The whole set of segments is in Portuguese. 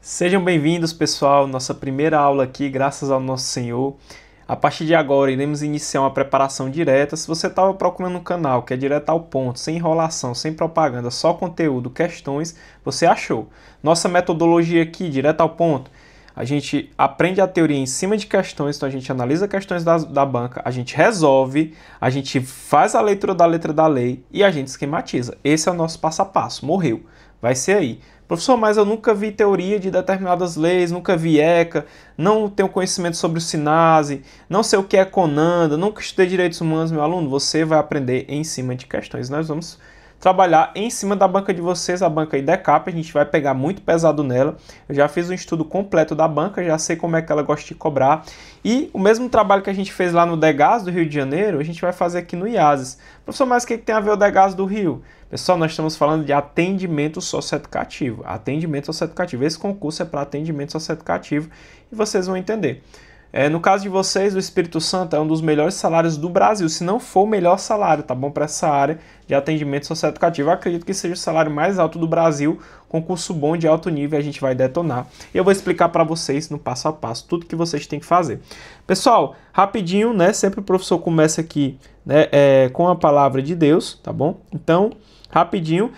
Sejam bem-vindos, pessoal. Nossa primeira aula aqui, graças ao nosso Senhor. A partir de agora, iremos iniciar uma preparação direta. Se você estava procurando um canal que é direto ao ponto, sem enrolação, sem propaganda, só conteúdo, questões, você achou. Nossa metodologia aqui, direto ao ponto, a gente aprende a teoria em cima de questões, então a gente analisa questões da banca, a gente resolve, a gente faz a leitura da letra da lei e a gente esquematiza. Esse é o nosso passo a passo. Morreu. Vai ser aí. Professor, mas eu nunca vi teoria de determinadas leis, nunca vi ECA, não tenho conhecimento sobre o SINASE, não sei o que é CONANDA, nunca estudei direitos humanos, meu aluno. Você vai aprender em cima de questões. Nós vamos trabalhar em cima da banca de vocês, a banca IDECAP, a gente vai pegar muito pesado nela. Eu já fiz um estudo completo da banca, já sei como é que ela gosta de cobrar. E o mesmo trabalho que a gente fez lá no DEGAS do Rio de Janeiro, a gente vai fazer aqui no IASES. Professor, mas o que tem a ver o DEGAS do Rio? Pessoal, nós estamos falando de atendimento socioeducativo. Atendimento socioeducativo. Esse concurso é para atendimento socioeducativo e vocês vão entender. No caso de vocês, o Espírito Santo é um dos melhores salários do Brasil, se não for o melhor salário, tá bom? Para essa área de atendimento socioeducativo. Eu acredito que seja o salário mais alto do Brasil, concurso bom de alto nível, a gente vai detonar. E eu vou explicar para vocês no passo a passo tudo que vocês têm que fazer. Pessoal, rapidinho, né? Sempre o professor começa aqui, né, com a palavra de Deus, tá bom? Então, rapidinho.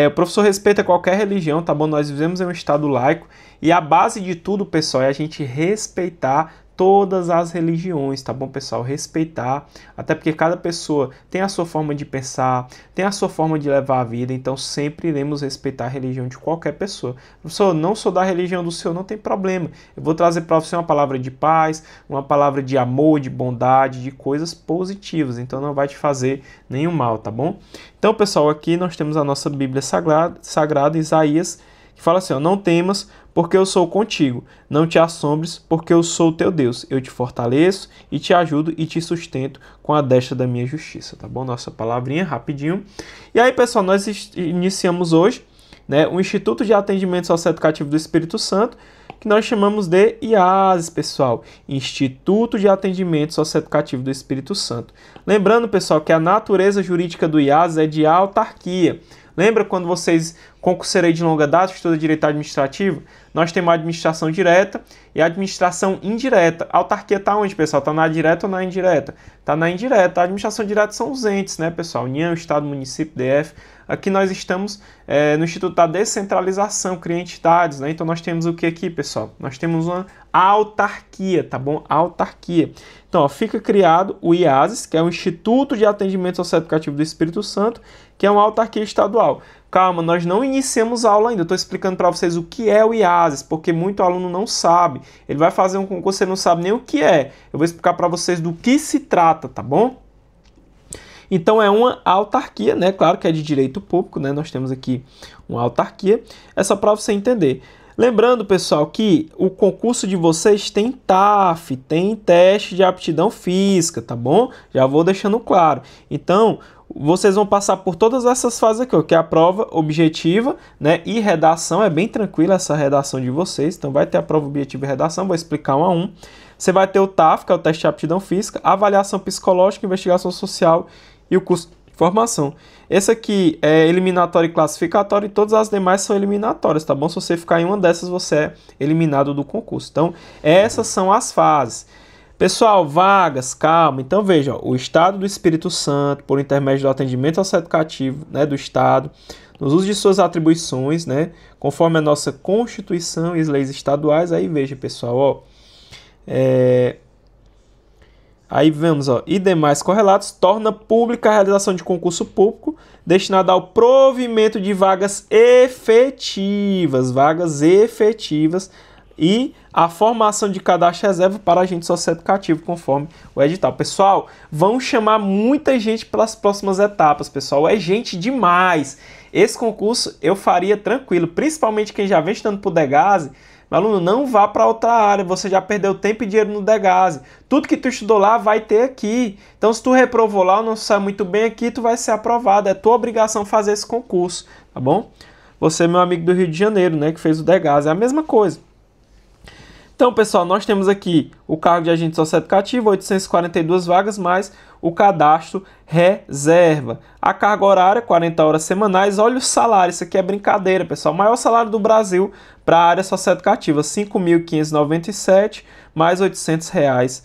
O professor respeita qualquer religião, tá bom? Nós vivemos em um estado laico e a base de tudo, pessoal, é a gente respeitar todas as religiões, tá bom, pessoal? Respeitar, até porque cada pessoa tem a sua forma de pensar, tem a sua forma de levar a vida, então sempre iremos respeitar a religião de qualquer pessoa. Professor, não sou da religião do senhor, não tem problema. Eu vou trazer para você uma palavra de paz, uma palavra de amor, de bondade, de coisas positivas, então não vai te fazer nenhum mal, tá bom? Então, pessoal, aqui nós temos a nossa Bíblia Sagrada, Isaías, que fala assim, ó, não temas, porque eu sou contigo. Não te assombres, porque eu sou o teu Deus. Eu te fortaleço e te ajudo e te sustento com a destra da minha justiça, tá bom? Nossa palavrinha, rapidinho. E aí, pessoal, nós iniciamos hoje, né, o Instituto de Atendimento Socioeducativo do Espírito Santo, que nós chamamos de IASES, pessoal. Instituto de Atendimento Socioeducativo do Espírito Santo. Lembrando, pessoal, que a natureza jurídica do IASES é de autarquia. Lembra quando vocês, concurseirei de longa data, estuda direito administrativo? Nós temos a administração direta e a administração indireta. A autarquia está onde, pessoal? Está na direta ou na indireta? Está na indireta. A administração direta são os entes, né, pessoal? União, Estado, Município, DF. Aqui nós estamos no Instituto da Descentralização, cria entidades, né? Então nós temos o que aqui, pessoal? Nós temos uma autarquia, tá bom? Autarquia. Então, ó, fica criado o IASES, que é o Instituto de Atendimento Socioeducativo do Espírito Santo, que é uma autarquia estadual. Calma, nós não iniciamos a aula ainda, eu estou explicando para vocês o que é o IASES, porque muito aluno não sabe. Ele vai fazer um concurso e não sabe nem o que é. Eu vou explicar para vocês do que se trata, tá bom? Então é uma autarquia, né? Claro que é de direito público, né? Nós temos aqui uma autarquia. É só para você entender. Lembrando, pessoal, que o concurso de vocês tem TAF, tem teste de aptidão física, tá bom? Já vou deixando claro. Então, vocês vão passar por todas essas fases aqui, ó, que é a prova objetiva, né? E redação, é bem tranquila essa redação de vocês. Então, vai ter a prova objetiva e redação, vou explicar um a um. Você vai ter o TAF, que é o teste de aptidão física, avaliação psicológica, investigação social e o curso de formação. Esse aqui é eliminatório e classificatório e todas as demais são eliminatórias, tá bom? Se você ficar em uma dessas, você é eliminado do concurso. Então, essas são as fases. Pessoal, vagas, calma. Então, veja, ó, o Estado do Espírito Santo, por intermédio do atendimento socioeducativo, né, do Estado, nos usos de suas atribuições, né, conforme a nossa Constituição e as leis estaduais, aí veja, pessoal, ó, aí vemos, ó, e demais correlatos, torna pública a realização de concurso público destinado ao provimento de vagas efetivas e a formação de cadastro reserva para agente socioeducativo, conforme o edital. Pessoal, vão chamar muita gente pelas próximas etapas, pessoal, é gente demais. Esse concurso eu faria tranquilo, principalmente quem já vem estudando para o DEGASE. Meu aluno, não vá para outra área, você já perdeu tempo e dinheiro no DEGASE. Tudo que tu estudou lá vai ter aqui. Então, se tu reprovou lá ou não sai muito bem aqui, tu vai ser aprovado. É tua obrigação fazer esse concurso, tá bom? Você, meu amigo do Rio de Janeiro, né, que fez o DEGASE, é a mesma coisa. Então, pessoal, nós temos aqui o cargo de agente socioeducativo, 842 vagas, mais o cadastro reserva. A carga horária, 40 horas semanais. Olha o salário, isso aqui é brincadeira, pessoal. O maior salário do Brasil para a área socioeducativa, R$ 5.597, mais R$ 800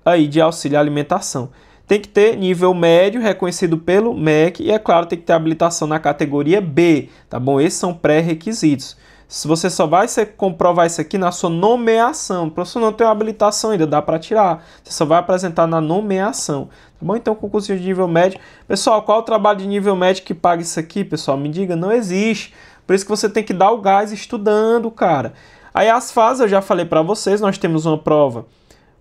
aí de auxílio à alimentação. Tem que ter nível médio, reconhecido pelo MEC, e, é claro, tem que ter habilitação na categoria B, tá bom? Esses são pré-requisitos. Se você só vai comprovar isso aqui na sua nomeação. O professor não tem uma habilitação ainda, dá para tirar. Você só vai apresentar na nomeação. Tá bom? Então, concurso de nível médio. Pessoal, qual é o trabalho de nível médio que paga isso aqui, pessoal? Me diga, não existe. Por isso que você tem que dar o gás estudando, cara. Aí as fases, eu já falei para vocês, nós temos uma prova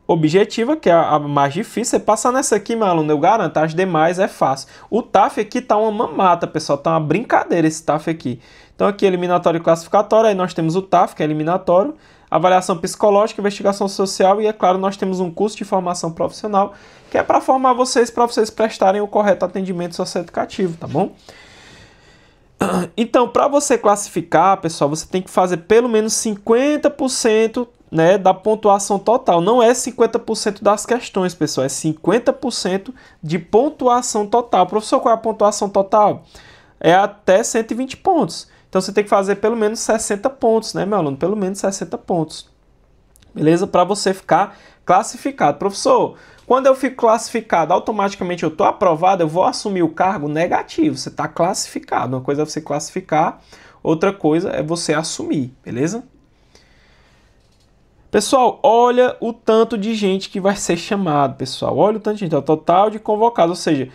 objetiva, que é a mais difícil. Você passar nessa aqui, meu aluno, eu garanto, as demais é fácil. O TAF aqui tá uma mamata, pessoal, tá uma brincadeira esse TAF aqui. Então aqui eliminatório e classificatório, aí nós temos o TAF, que é eliminatório, avaliação psicológica, investigação social e, é claro, nós temos um curso de formação profissional, que é para formar vocês, para vocês prestarem o correto atendimento socioeducativo, tá bom? Então, para você classificar, pessoal, você tem que fazer pelo menos 50%, né, da pontuação total. Não é 50% das questões, pessoal, é 50% de pontuação total. Professor, qual é a pontuação total? É até 120 pontos. Então, você tem que fazer pelo menos 60 pontos, né, meu aluno? Pelo menos 60 pontos. Beleza? Para você ficar classificado. Professor, quando eu fico classificado, automaticamente eu estou aprovado, eu vou assumir o cargo negativo. Você está classificado. Uma coisa é você classificar, outra coisa é você assumir, beleza? Pessoal, olha o tanto de gente que vai ser chamado, pessoal. Olha o tanto de gente, é o total de convocados. Ou seja,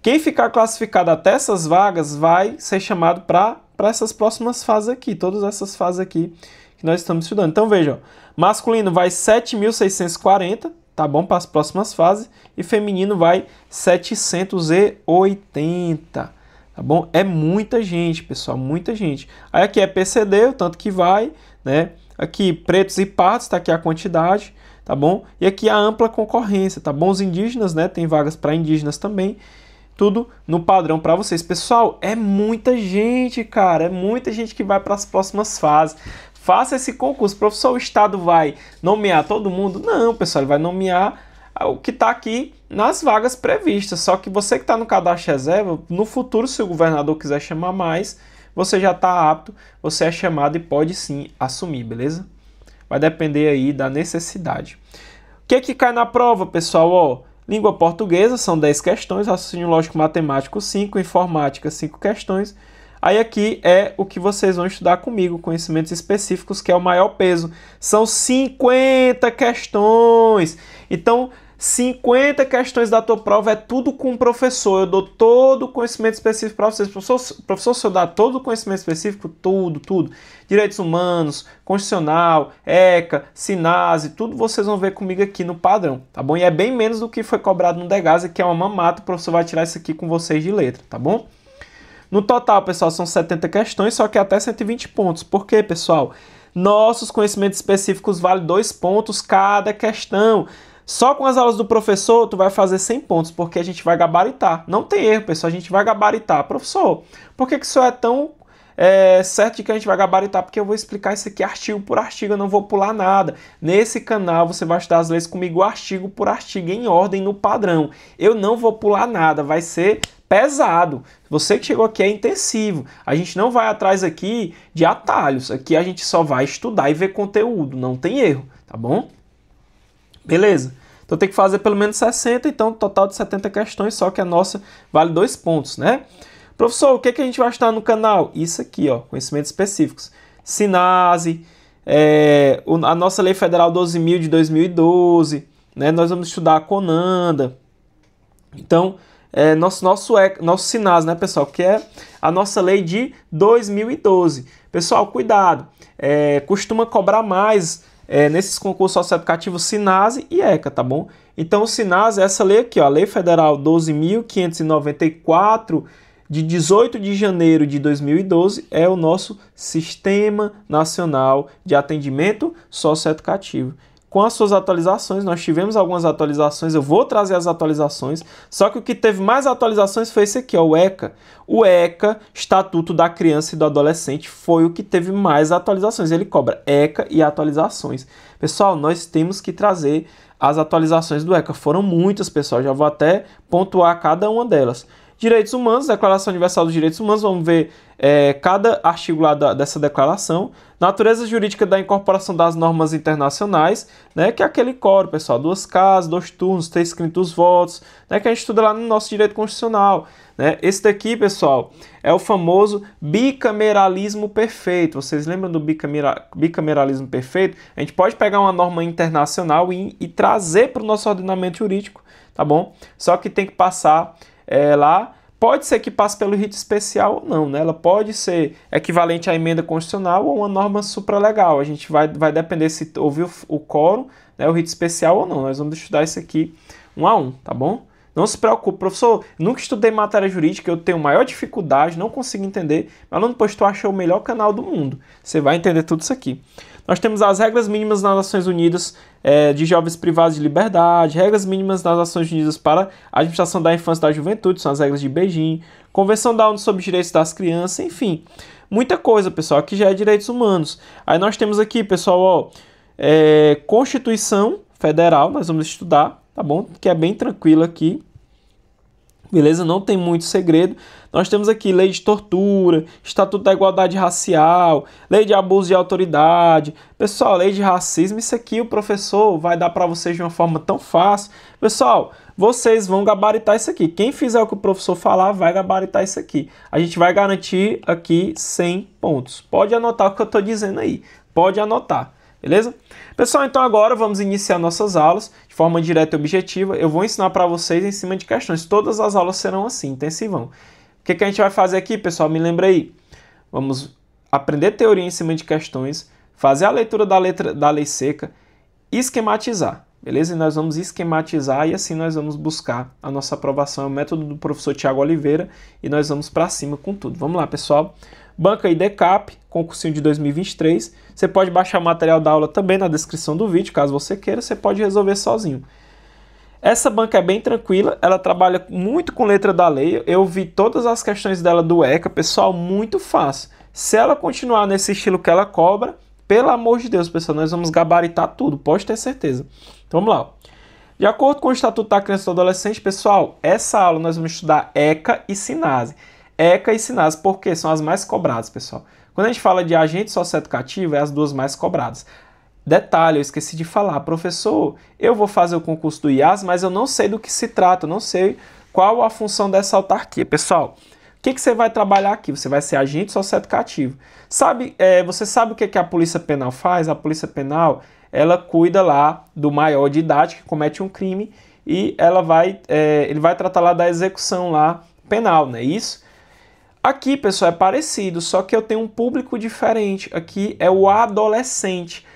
quem ficar classificado até essas vagas vai ser chamado para essas próximas fases aqui. Todas essas fases aqui que nós estamos estudando. Então, veja, ó, masculino vai 7.640, tá bom? Para as próximas fases. E feminino vai 780, tá bom? É muita gente, pessoal, muita gente. Aí aqui é PCD, o tanto que vai, né? Aqui, pretos e pardos, tá aqui a quantidade, tá bom? E aqui a ampla concorrência, tá bom? Os indígenas, né? Tem vagas para indígenas também. Tudo no padrão para vocês. Pessoal, é muita gente, cara. É muita gente que vai para as próximas fases. Faça esse concurso. Professor, o Estado vai nomear todo mundo? Não, pessoal. Ele vai nomear o que está aqui nas vagas previstas. Só que você que está no cadastro reserva, no futuro, se o governador quiser chamar mais, você já está apto, você é chamado e pode sim assumir, beleza? Vai depender aí da necessidade. O que é que cai na prova, pessoal? Ó, língua portuguesa, são 10 questões, raciocínio lógico matemático 5, informática 5 questões. Aí aqui é o que vocês vão estudar comigo, conhecimentos específicos, que é o maior peso. São 50 questões. Então, 50 questões da tua prova é tudo com o professor. Eu dou todo o conhecimento específico para vocês. Professor, se eu dar todo o conhecimento específico, tudo. Direitos humanos, constitucional, ECA, SINASE, tudo vocês vão ver comigo aqui no padrão, tá bom? E é bem menos do que foi cobrado no Degasa, que é uma mamata. O professor vai tirar isso aqui com vocês de letra, tá bom? No total, pessoal, são 70 questões, só que até 120 pontos. Por quê, pessoal? Nossos conhecimentos específicos valem 2 pontos cada questão. Só com as aulas do professor, tu vai fazer 100 pontos, porque a gente vai gabaritar. Não tem erro, pessoal, a gente vai gabaritar. Professor, por que isso é tão certo de que a gente vai gabaritar? Porque eu vou explicar isso aqui artigo por artigo, eu não vou pular nada. Nesse canal, você vai estudar as leis comigo artigo por artigo, em ordem, no padrão. Eu não vou pular nada, vai ser pesado. Você que chegou aqui é intensivo. A gente não vai atrás aqui de atalhos. Aqui a gente só vai estudar e ver conteúdo. Não tem erro, tá bom? Beleza? Então tem que fazer pelo menos 60, então total de 70 questões, só que a nossa vale 2 pontos, né? Professor, o que a gente vai estudar no canal? Isso aqui, ó, conhecimentos específicos. SINASE, a nossa Lei Federal 12.000 de 2012, né? Nós vamos estudar a CONANDA. Então, nosso SINASE, né, pessoal? Que é a nossa lei de 2012. Pessoal, cuidado. Costuma cobrar mais nesses concursos socioeducativos SINASE e ECA, tá bom? Então, o SINASE é essa lei aqui, ó, a Lei Federal 12.594, de 18 de janeiro de 2012, é o nosso Sistema Nacional de Atendimento Socioeducativo. com as suas atualizações. Nós tivemos algumas atualizações, eu vou trazer as atualizações, só que o que teve mais atualizações foi esse aqui, ó, o ECA. O ECA, Estatuto da Criança e do Adolescente, foi o que teve mais atualizações. Ele cobra ECA e atualizações. Pessoal, nós temos que trazer as atualizações do ECA. Foram muitas, pessoal, já vou até pontuar cada uma delas. Direitos Humanos, Declaração Universal dos Direitos Humanos, vamos ver cada artigo lá dessa declaração. Natureza Jurídica da Incorporação das Normas Internacionais, né, que é aquele core, pessoal, 2 casas, 2 turnos, 3 quintos votos, né, que a gente estuda lá no nosso direito constitucional. Né? Esse daqui, pessoal, é o famoso bicameralismo perfeito. Vocês lembram do bicameralismo perfeito? A gente pode pegar uma norma internacional e trazer para o nosso ordenamento jurídico, tá bom? Só que tem que passar lá, pode ser que passe pelo rito especial ou não, né? Ela pode ser equivalente à emenda constitucional ou uma norma supralegal. A gente vai depender se houve o quórum, né, o rito especial ou não. Nós vamos estudar isso aqui um a um, tá bom? Não se preocupe, professor, nunca estudei matéria jurídica, eu tenho maior dificuldade, não consigo entender, mas aluno, pois tu achou o melhor canal do mundo. Você vai entender tudo isso aqui. Nós temos as regras mínimas das Nações Unidas de jovens privados de liberdade, regras mínimas das Nações Unidas para a administração da infância e da juventude, são as regras de Beijing, Convenção da ONU sobre os Direitos das Crianças, enfim, muita coisa, pessoal, aqui já é direitos humanos. Aí nós temos aqui, pessoal, ó, Constituição Federal, nós vamos estudar, tá bom? Que é bem tranquilo aqui. Beleza? Não tem muito segredo. Nós temos aqui lei de tortura, Estatuto da Igualdade Racial, lei de abuso de autoridade. Pessoal, lei de racismo, isso aqui o professor vai dar para vocês de uma forma tão fácil. Pessoal, vocês vão gabaritar isso aqui. Quem fizer o que o professor falar vai gabaritar isso aqui. A gente vai garantir aqui 100 pontos. Pode anotar o que eu estou dizendo aí. Pode anotar. Beleza? Pessoal, então agora vamos iniciar nossas aulas de forma direta e objetiva. Eu vou ensinar para vocês em cima de questões. Todas as aulas serão assim, intensivão. O que a gente vai fazer aqui, pessoal? Me lembra aí. Vamos aprender teoria em cima de questões, fazer a leitura da lei seca, esquematizar. Beleza? E nós vamos esquematizar e assim nós vamos buscar a nossa aprovação. É o método do professor Tiago Oliveira e nós vamos para cima com tudo. Vamos lá, pessoal. Banca IDCAP, concursinho de 2023. Você pode baixar o material da aula também na descrição do vídeo, caso você queira, você pode resolver sozinho. Essa banca é bem tranquila, ela trabalha muito com letra da lei. Eu vi todas as questões dela do ECA, pessoal, muito fácil. Se ela continuar nesse estilo que ela cobra, pelo amor de Deus, pessoal, nós vamos gabaritar tudo, pode ter certeza. Então vamos lá. De acordo com o Estatuto da Criança e do Adolescente, pessoal, essa aula nós vamos estudar ECA e SINASE. ECA e SINASE, porque são as mais cobradas, pessoal. Quando a gente fala de agente socioeducativo, é as duas mais cobradas. Detalhe, eu esqueci de falar, professor, eu vou fazer o concurso do IAS, mas eu não sei do que se trata, eu não sei qual a função dessa autarquia. Pessoal, o que você vai trabalhar aqui? Você vai ser agente socioeducativo. Você sabe o que a Polícia Penal faz? A Polícia Penal, ela cuida lá do maior de idade que comete um crime e ele vai tratar lá da execução lá penal, não é isso? Aqui, pessoal, é parecido, só que eu tenho um público diferente. Aqui é o adolescente.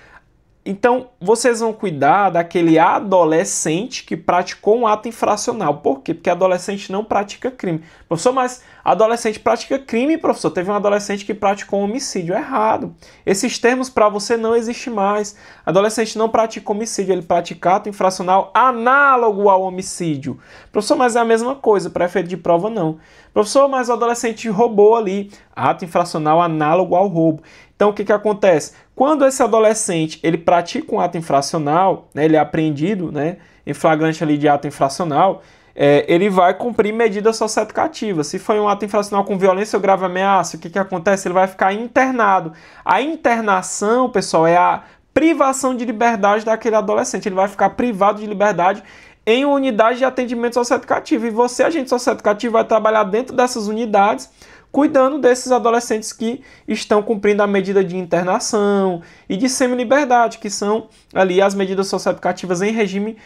Então, vocês vão cuidar daquele adolescente que praticou um ato infracional. Por quê? Porque adolescente não pratica crime. Professor, mas adolescente pratica crime, professor. Teve um adolescente que praticou um homicídio. Errado. Esses termos para você não existem mais. Adolescente não pratica homicídio, ele pratica ato infracional análogo ao homicídio. Professor, mas é a mesma coisa, para efeito de prova não. Professor, mas o adolescente roubou ali. Ato infracional análogo ao roubo. Então, o que acontece? Quando esse adolescente ele pratica um ato infracional, né, ele é apreendido, né, em flagrante ali de ato infracional, ele vai cumprir medida socioeducativa. Se foi um ato infracional com violência ou grave ameaça, o que acontece? Ele vai ficar internado. A internação, pessoal, é a privação de liberdade daquele adolescente. Ele vai ficar privado de liberdade em unidade de atendimento socioeducativo. E você, agente socioeducativo, vai trabalhar dentro dessas unidades, cuidando desses adolescentes que estão cumprindo a medida de internação e de semi-liberdade, que são ali as medidas socioeducativas em regime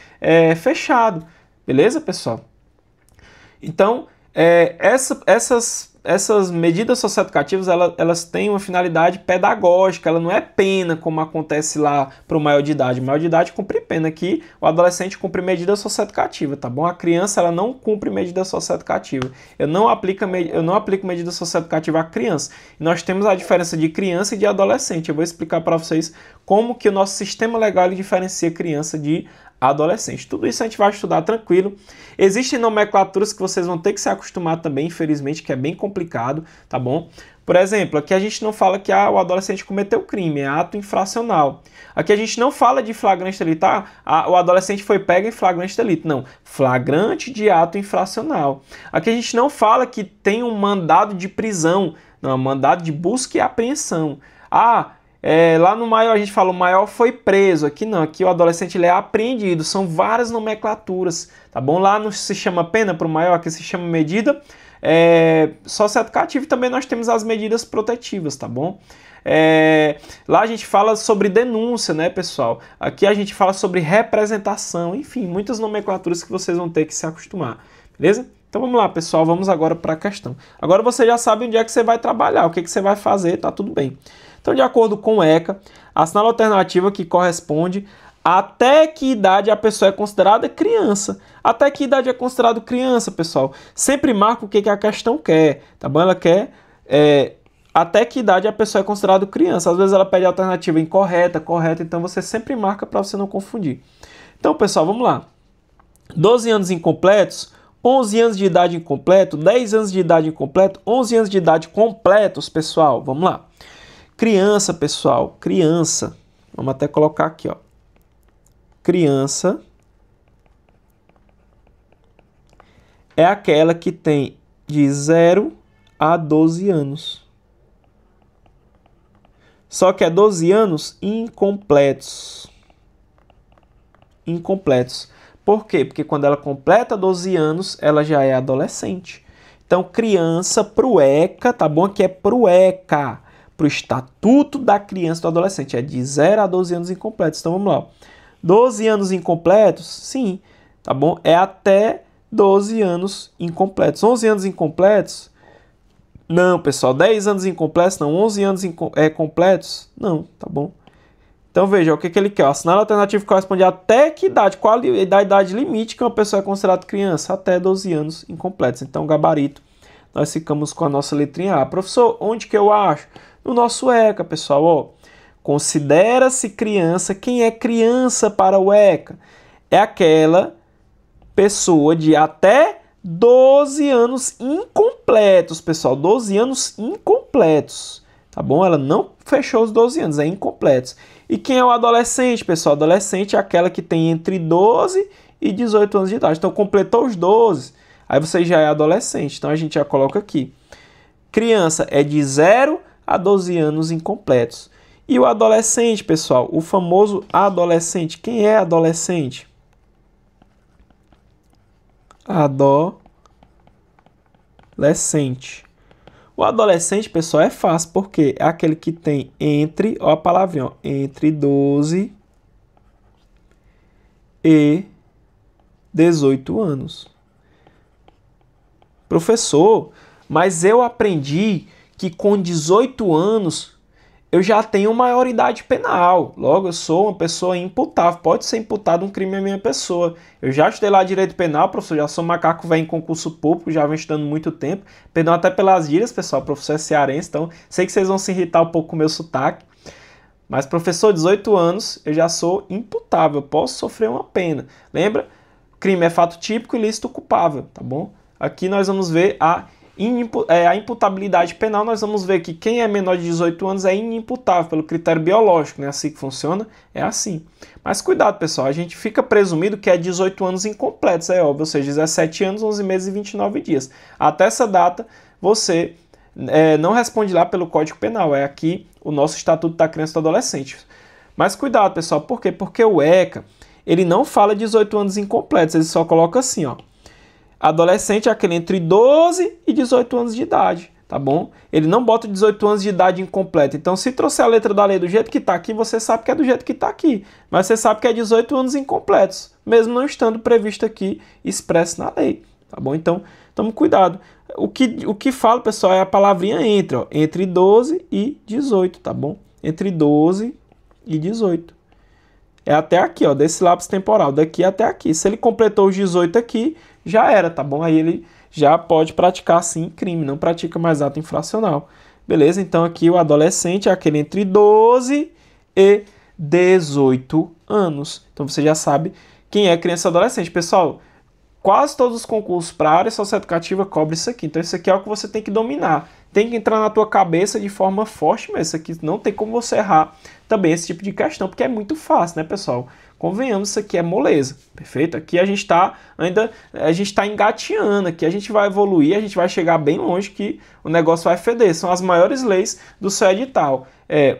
fechado. Beleza, pessoal? Então, essas medidas socioeducativas, elas têm uma finalidade pedagógica, ela não é pena, como acontece lá para o maior de idade. O maior de idade cumpre pena, aqui o adolescente cumpre medida socioeducativa, tá bom? A criança, ela não cumpre medida socioeducativa. Eu não aplico medida socioeducativa à criança. E nós temos a diferença de criança e de adolescente. Eu vou explicar para vocês como que o nosso sistema legal ele diferencia criança de adolescente. Tudo isso a gente vai estudar tranquilo. Existem nomenclaturas que vocês vão ter que se acostumar também, infelizmente, que é bem complicado, tá bom? Por exemplo, aqui a gente não fala que o adolescente cometeu crime, é ato infracional. Aqui a gente não fala de flagrante delito, tá? O adolescente foi pego em flagrante delito. Não, flagrante de ato infracional. Aqui a gente não fala que tem um mandado de prisão, não, é um mandado de busca e apreensão. Lá no maior a gente fala o maior foi preso, aqui não, aqui o adolescente ele é apreendido, são várias nomenclaturas, tá bom? Lá não se chama pena para o maior, aqui se chama medida socioeducativa e também nós temos as medidas protetivas, tá bom? Lá a gente fala sobre denúncia, né, pessoal? Aqui a gente fala sobre representação, enfim, muitas nomenclaturas que vocês vão ter que se acostumar, beleza? Então vamos lá, pessoal, vamos agora para a questão. Agora você já sabe onde é que você vai trabalhar, o que você vai fazer, tá tudo bem. Então, de acordo com o ECA, assinala a alternativa que corresponde até que idade a pessoa é considerada criança. Até que idade é considerado criança, pessoal? Sempre marca o que a questão quer, tá bom? Ela quer até que idade a pessoa é considerada criança. Às vezes ela pede a alternativa incorreta, correta, então você sempre marca para você não confundir. Então, pessoal, vamos lá. 12 anos incompletos, 11 anos de idade incompleto, 10 anos de idade incompleto, 11 anos de idade completos, pessoal. Vamos lá. Criança, pessoal, criança, vamos até colocar aqui, ó. Criança é aquela que tem de 0 a 12 anos. Só que é 12 anos incompletos. Incompletos. Por quê? Porque quando ela completa 12 anos, ela já é adolescente. Então, criança pro ECA, tá bom? Aqui é pro ECA. Para o Estatuto da Criança e do Adolescente. É de 0 a 12 anos incompletos. Então vamos lá. 12 anos incompletos? Sim. Tá bom? É até 12 anos incompletos. 11 anos incompletos? Não, pessoal. 10 anos incompletos? Não. 11 anos completos? Não. Tá bom? Então veja, o que ele quer? Assinar a alternativa que corresponde até que idade? Qual a idade limite que uma pessoa é considerada criança? Até 12 anos incompletos. Então, gabarito, nós ficamos com a nossa letrinha A. Professor, onde que eu acho? No nosso ECA, pessoal, ó, considera-se criança. Quem é criança para o ECA? É aquela pessoa de até 12 anos incompletos, pessoal. 12 anos incompletos, tá bom? Ela não fechou os 12 anos, é incompletos. E quem é o adolescente, pessoal? Adolescente é aquela que tem entre 12 e 18 anos de idade. Então, completou os 12, aí você já é adolescente. Então, a gente já coloca aqui. Criança é de 0 a 12 anos incompletos. E o adolescente, pessoal, o famoso adolescente. Quem é adolescente? Adolescente. O adolescente, pessoal, é fácil, porque é aquele que tem entre, ó a palavrinha, ó, entre 12 e 18 anos. Professor, mas eu aprendi que com 18 anos eu já tenho maioridade penal. Logo, eu sou uma pessoa imputável. Pode ser imputado um crime à minha pessoa. Eu já estudei lá direito penal, professor. Já sou macaco velho em concurso público, já venho estudando muito tempo. Perdão até pelas gírias, pessoal. O professor é cearense, então sei que vocês vão se irritar um pouco com o meu sotaque. Mas, professor, 18 anos, eu já sou imputável. Eu posso sofrer uma pena. Lembra? Crime é fato típico, ilícito culpável, tá bom? Aqui nós vamos ver a imputabilidade penal. Nós vamos ver que quem é menor de 18 anos é inimputável pelo critério biológico, né? Assim que funciona, é assim. Mas cuidado, pessoal, a gente fica presumido que é 18 anos incompletos, é óbvio, ou seja, 17 anos, 11 meses e 29 dias. Até essa data, você não responde lá pelo Código Penal, é aqui o nosso Estatuto da Criança e do Adolescente. Mas cuidado, pessoal, por quê? Porque o ECA, ele não fala 18 anos incompletos, ele só coloca assim, ó. Adolescente é aquele entre 12 e 18 anos de idade, tá bom? Ele não bota 18 anos de idade incompleta. Então, se trouxer a letra da lei do jeito que está aqui, você sabe que é do jeito que está aqui. Mas você sabe que é 18 anos incompletos, mesmo não estando previsto aqui, expresso na lei, tá bom? Então, tome cuidado. O que fala, pessoal, é a palavrinha entre, ó, entre 12 e 18, tá bom? Entre 12 e 18. É até aqui, ó, desse lapso temporal, daqui até aqui. Se ele completou os 18 aqui, já era, tá bom? Aí ele já pode praticar, sim, crime, não pratica mais ato infracional. Beleza? Então aqui o adolescente é aquele entre 12 e 18 anos. Então você já sabe quem é criança e adolescente. Pessoal, quase todos os concursos para a área socioeducativa cobrem isso aqui. Então isso aqui é o que você tem que dominar. Tem que entrar na tua cabeça de forma forte, mas isso aqui não tem como você errar também esse tipo de questão, porque é muito fácil, né, pessoal? Convenhamos, isso aqui é moleza, perfeito? Aqui a gente está engateando, aqui a gente vai evoluir, a gente vai chegar bem longe que o negócio vai feder. São as maiores leis do seu edital,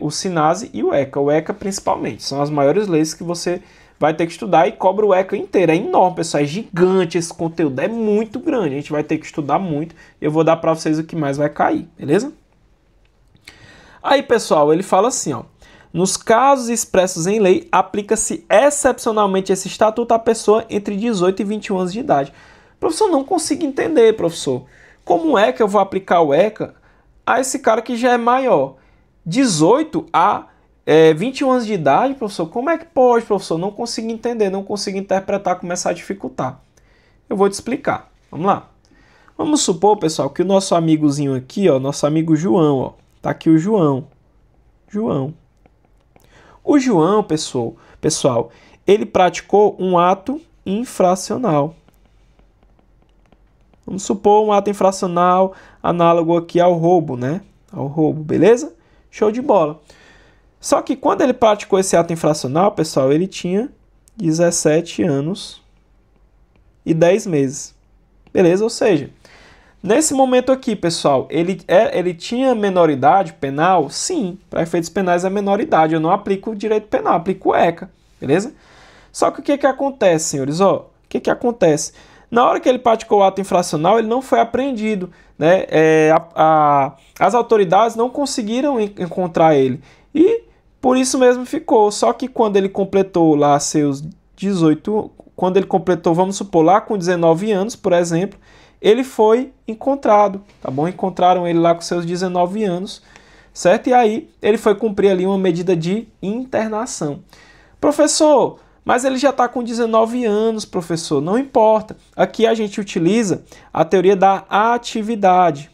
o SINASE e o ECA principalmente. São as maiores leis que você vai ter que estudar e cobra o ECA inteiro. É enorme, pessoal, é gigante esse conteúdo, é muito grande, a gente vai ter que estudar muito e eu vou dar para vocês o que mais vai cair, beleza? Aí, pessoal, ele fala assim, ó. Nos casos expressos em lei, aplica-se excepcionalmente esse estatuto à pessoa entre 18 e 21 anos de idade. Professor, não consigo entender, professor. Como é que eu vou aplicar o ECA a esse cara que já é maior? 18 a 21 anos de idade, professor? Como é que pode, professor? Não consigo entender, não consigo interpretar, começar a dificultar. Eu vou te explicar. Vamos lá. Vamos supor, pessoal, que o nosso amigozinho aqui, ó, nosso amigo João, ó, tá aqui o João. O João, pessoal, ele praticou um ato infracional. Vamos supor um ato infracional análogo aqui ao roubo, né? Ao roubo, beleza? Show de bola. Só que quando ele praticou esse ato infracional, pessoal, ele tinha 17 anos e 10 meses. Beleza? Ou seja, nesse momento aqui, pessoal, ele tinha menoridade penal? Sim, para efeitos penais é menoridade. Eu não aplico o direito penal, aplico o ECA, beleza? Só que o que acontece, senhores? Ó, o que acontece? Na hora que ele praticou o ato infracional, ele não foi apreendido, né? As autoridades não conseguiram encontrar ele. E por isso mesmo ficou. Só que quando ele completou lá seus 18, quando ele completou, vamos supor, lá com 19 anos, por exemplo, ele foi encontrado, tá bom? Encontraram ele lá com seus 19 anos, certo? E aí ele foi cumprir ali uma medida de internação. Professor, mas ele já está com 19 anos, professor, não importa. Aqui a gente utiliza a teoria da atividade.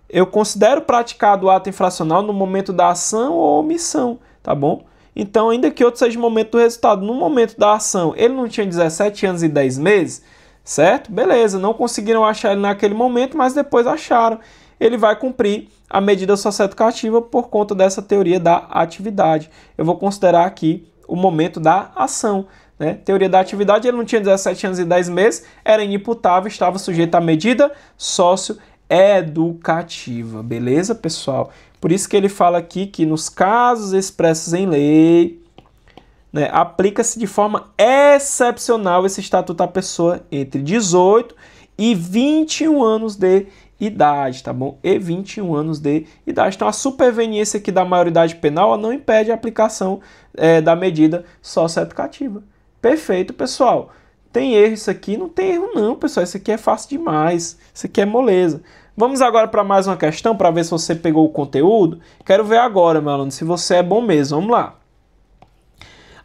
Eu considero praticado o ato infracional no momento da ação ou omissão, tá bom? Então, ainda que outro seja o momento do resultado, no momento da ação, ele não tinha 17 anos e 10 meses, certo? Beleza, não conseguiram achar ele naquele momento, mas depois acharam. Ele vai cumprir a medida socioeducativa por conta dessa teoria da atividade. Eu vou considerar aqui o momento da ação, né? Teoria da atividade, ele não tinha 17 anos e 10 meses, era inimputável, estava sujeito à medida socioeducativa, beleza, pessoal? Por isso que ele fala aqui que nos casos expressos em lei, né, aplica-se de forma excepcional esse estatuto à pessoa entre 18 e 21 anos de idade, tá bom? E 21 anos de idade. Então, a superveniência aqui da maioridade penal não impede a aplicação da medida socioeducativa. Perfeito, pessoal. Tem erro isso aqui? Não tem erro não, pessoal. Isso aqui é fácil demais. Isso aqui é moleza. Vamos agora para mais uma questão para ver se você pegou o conteúdo. Quero ver agora, meu aluno, se você é bom mesmo. Vamos lá.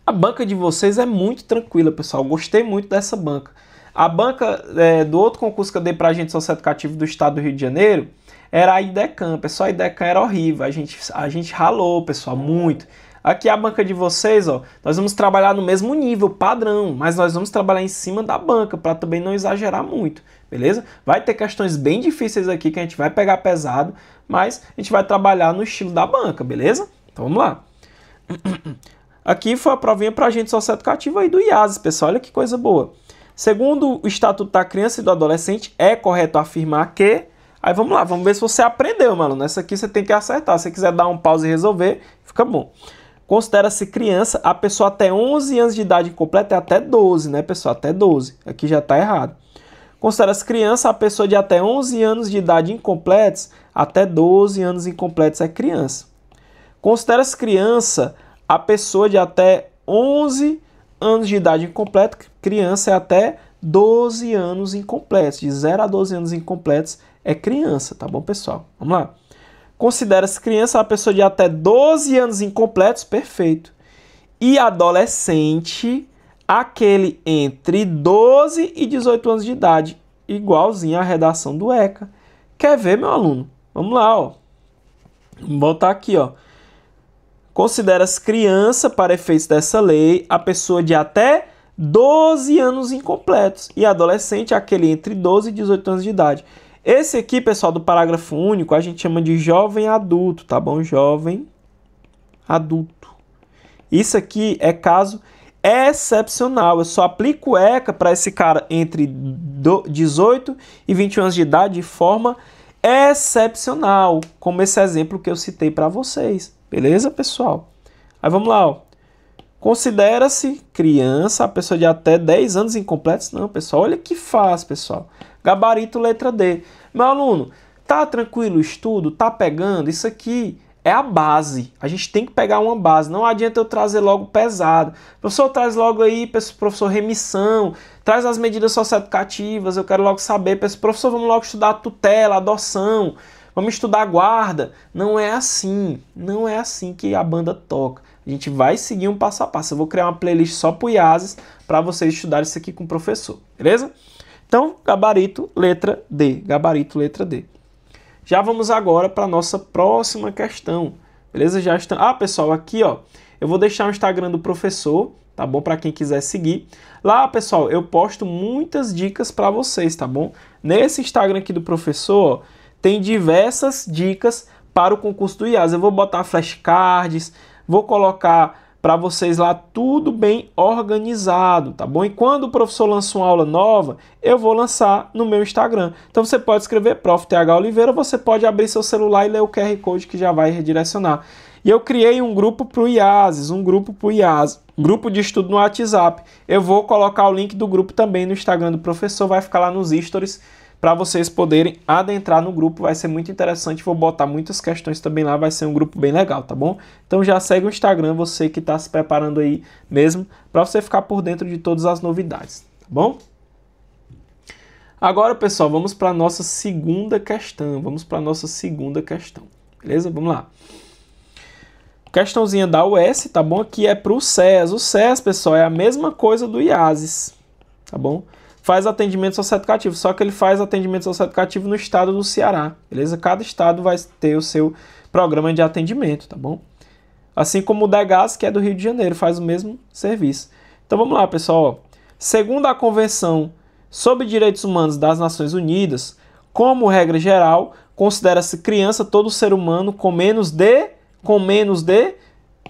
A banca de vocês é muito tranquila, pessoal. Gostei muito dessa banca. A banca do outro concurso que eu dei para agente socioeducativo do estado do Rio de Janeiro era a IDECAM. Pessoal, a IDECAM era horrível. A gente ralou, pessoal, muito. Aqui a banca de vocês, ó, nós vamos trabalhar no mesmo nível, padrão, mas nós vamos trabalhar em cima da banca para também não exagerar muito, beleza? Vai ter questões bem difíceis aqui que a gente vai pegar pesado, mas a gente vai trabalhar no estilo da banca, beleza? Então vamos lá. Aqui foi a provinha para agente socioeducativo aí do IASES, pessoal, olha que coisa boa. Segundo o Estatuto da Criança e do Adolescente, é correto afirmar que... Aí vamos lá, vamos ver se você aprendeu, mano. Essa aqui você tem que acertar. Se você quiser dar um pause e resolver, fica bom. Considera-se criança a pessoa até 11 anos de idade incompleta, é até 12, né, pessoal? Até 12. Aqui já está errado. Considera-se criança a pessoa de até 11 anos de idade incompletos, até 12 anos incompletos é criança. Considera-se criança a pessoa de até 11 anos de idade incompleta, criança é até 12 anos incompletos. De 0 a 12 anos incompletos é criança, tá bom, pessoal? Vamos lá. Considera-se criança a pessoa de até 12 anos incompletos, perfeito. E adolescente, aquele entre 12 e 18 anos de idade, igualzinho à redação do ECA. Quer ver, meu aluno? Vamos lá, ó. Vamos botar aqui, ó. Considera-se criança, para efeitos dessa lei, a pessoa de até 12 anos incompletos. E adolescente, aquele entre 12 e 18 anos de idade. Esse aqui, pessoal, do parágrafo único, a gente chama de jovem adulto, tá bom? Jovem adulto. Isso aqui é caso excepcional. Eu só aplico ECA para esse cara entre 18 e 21 anos de idade de forma excepcional, como esse exemplo que eu citei para vocês. Beleza, pessoal? Aí vamos lá, ó. Considera-se criança a pessoa de até 10 anos incompletos? Não, pessoal, olha que fácil, pessoal. Gabarito letra D. Meu aluno, tá tranquilo o estudo? Tá pegando? Isso aqui é a base. A gente tem que pegar uma base. Não adianta eu trazer logo pesado. Professor, traz logo aí, professor, remissão. Traz as medidas socioeducativas. Eu quero logo saber. Professor, vamos logo estudar tutela, adoção. Vamos estudar guarda. Não é assim. Não é assim que a banda toca. A gente vai seguir um passo a passo. Eu vou criar uma playlist só pro IASES para vocês estudarem isso aqui com o professor. Beleza? Então, gabarito, letra D. Gabarito, letra D. Já vamos agora para a nossa próxima questão. Beleza? Já está... Ah, pessoal, aqui, ó, eu vou deixar o Instagram do professor, tá bom? Para quem quiser seguir. Lá, pessoal, eu posto muitas dicas para vocês, tá bom? Nesse Instagram aqui do professor, ó, tem diversas dicas para o concurso do IAS. Eu vou botar flashcards, vou colocar para vocês lá tudo bem organizado, tá bom? E quando o professor lança uma aula nova, eu vou lançar no meu Instagram. Então você pode escrever Prof. TH Oliveira, você pode abrir seu celular e ler o QR Code que já vai redirecionar. E eu criei um grupo para o IASES, grupo de estudo no WhatsApp. Eu vou colocar o link do grupo também no Instagram do professor, vai ficar lá nos stories, para vocês poderem adentrar no grupo, vai ser muito interessante, vou botar muitas questões também lá, vai ser um grupo bem legal, tá bom? Então já segue o Instagram, você que está se preparando aí mesmo, para você ficar por dentro de todas as novidades, tá bom? Agora, pessoal, vamos para a nossa segunda questão, beleza? Vamos lá. Questãozinha da UES, tá bom? Aqui é para o SES. O SES, pessoal, é a mesma coisa do IASES, tá bom? Faz atendimento socioeducativo, só que ele faz atendimento socioeducativo no estado do Ceará, beleza? Cada estado vai ter o seu programa de atendimento, tá bom? Assim como o DEGAS, que é do Rio de Janeiro, faz o mesmo serviço. Então vamos lá, pessoal. Segundo a Convenção sobre Direitos Humanos das Nações Unidas, como regra geral, considera-se criança todo ser humano com menos de...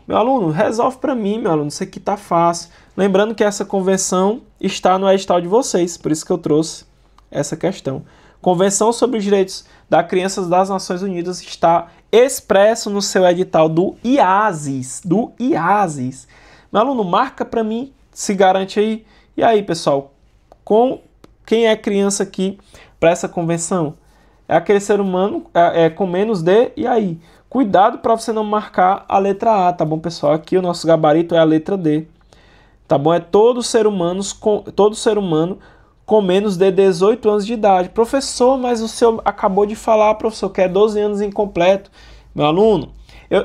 Meu aluno, resolve para mim, meu aluno, isso aqui tá fácil. Lembrando que essa convenção está no edital de vocês, por isso que eu trouxe essa questão. Convenção sobre os Direitos da Criança das Nações Unidas está expresso no seu edital do IASES. Meu aluno, marca para mim, se garante aí. E aí, pessoal, quem é criança aqui para essa convenção? É aquele ser humano com menos de... E aí? Cuidado para você não marcar a letra A, tá bom, pessoal? Aqui o nosso gabarito é a letra D. Tá bom? É todo ser humano com menos de 18 anos de idade. Professor, mas o senhor acabou de falar, professor, que é 12 anos incompleto. Meu aluno,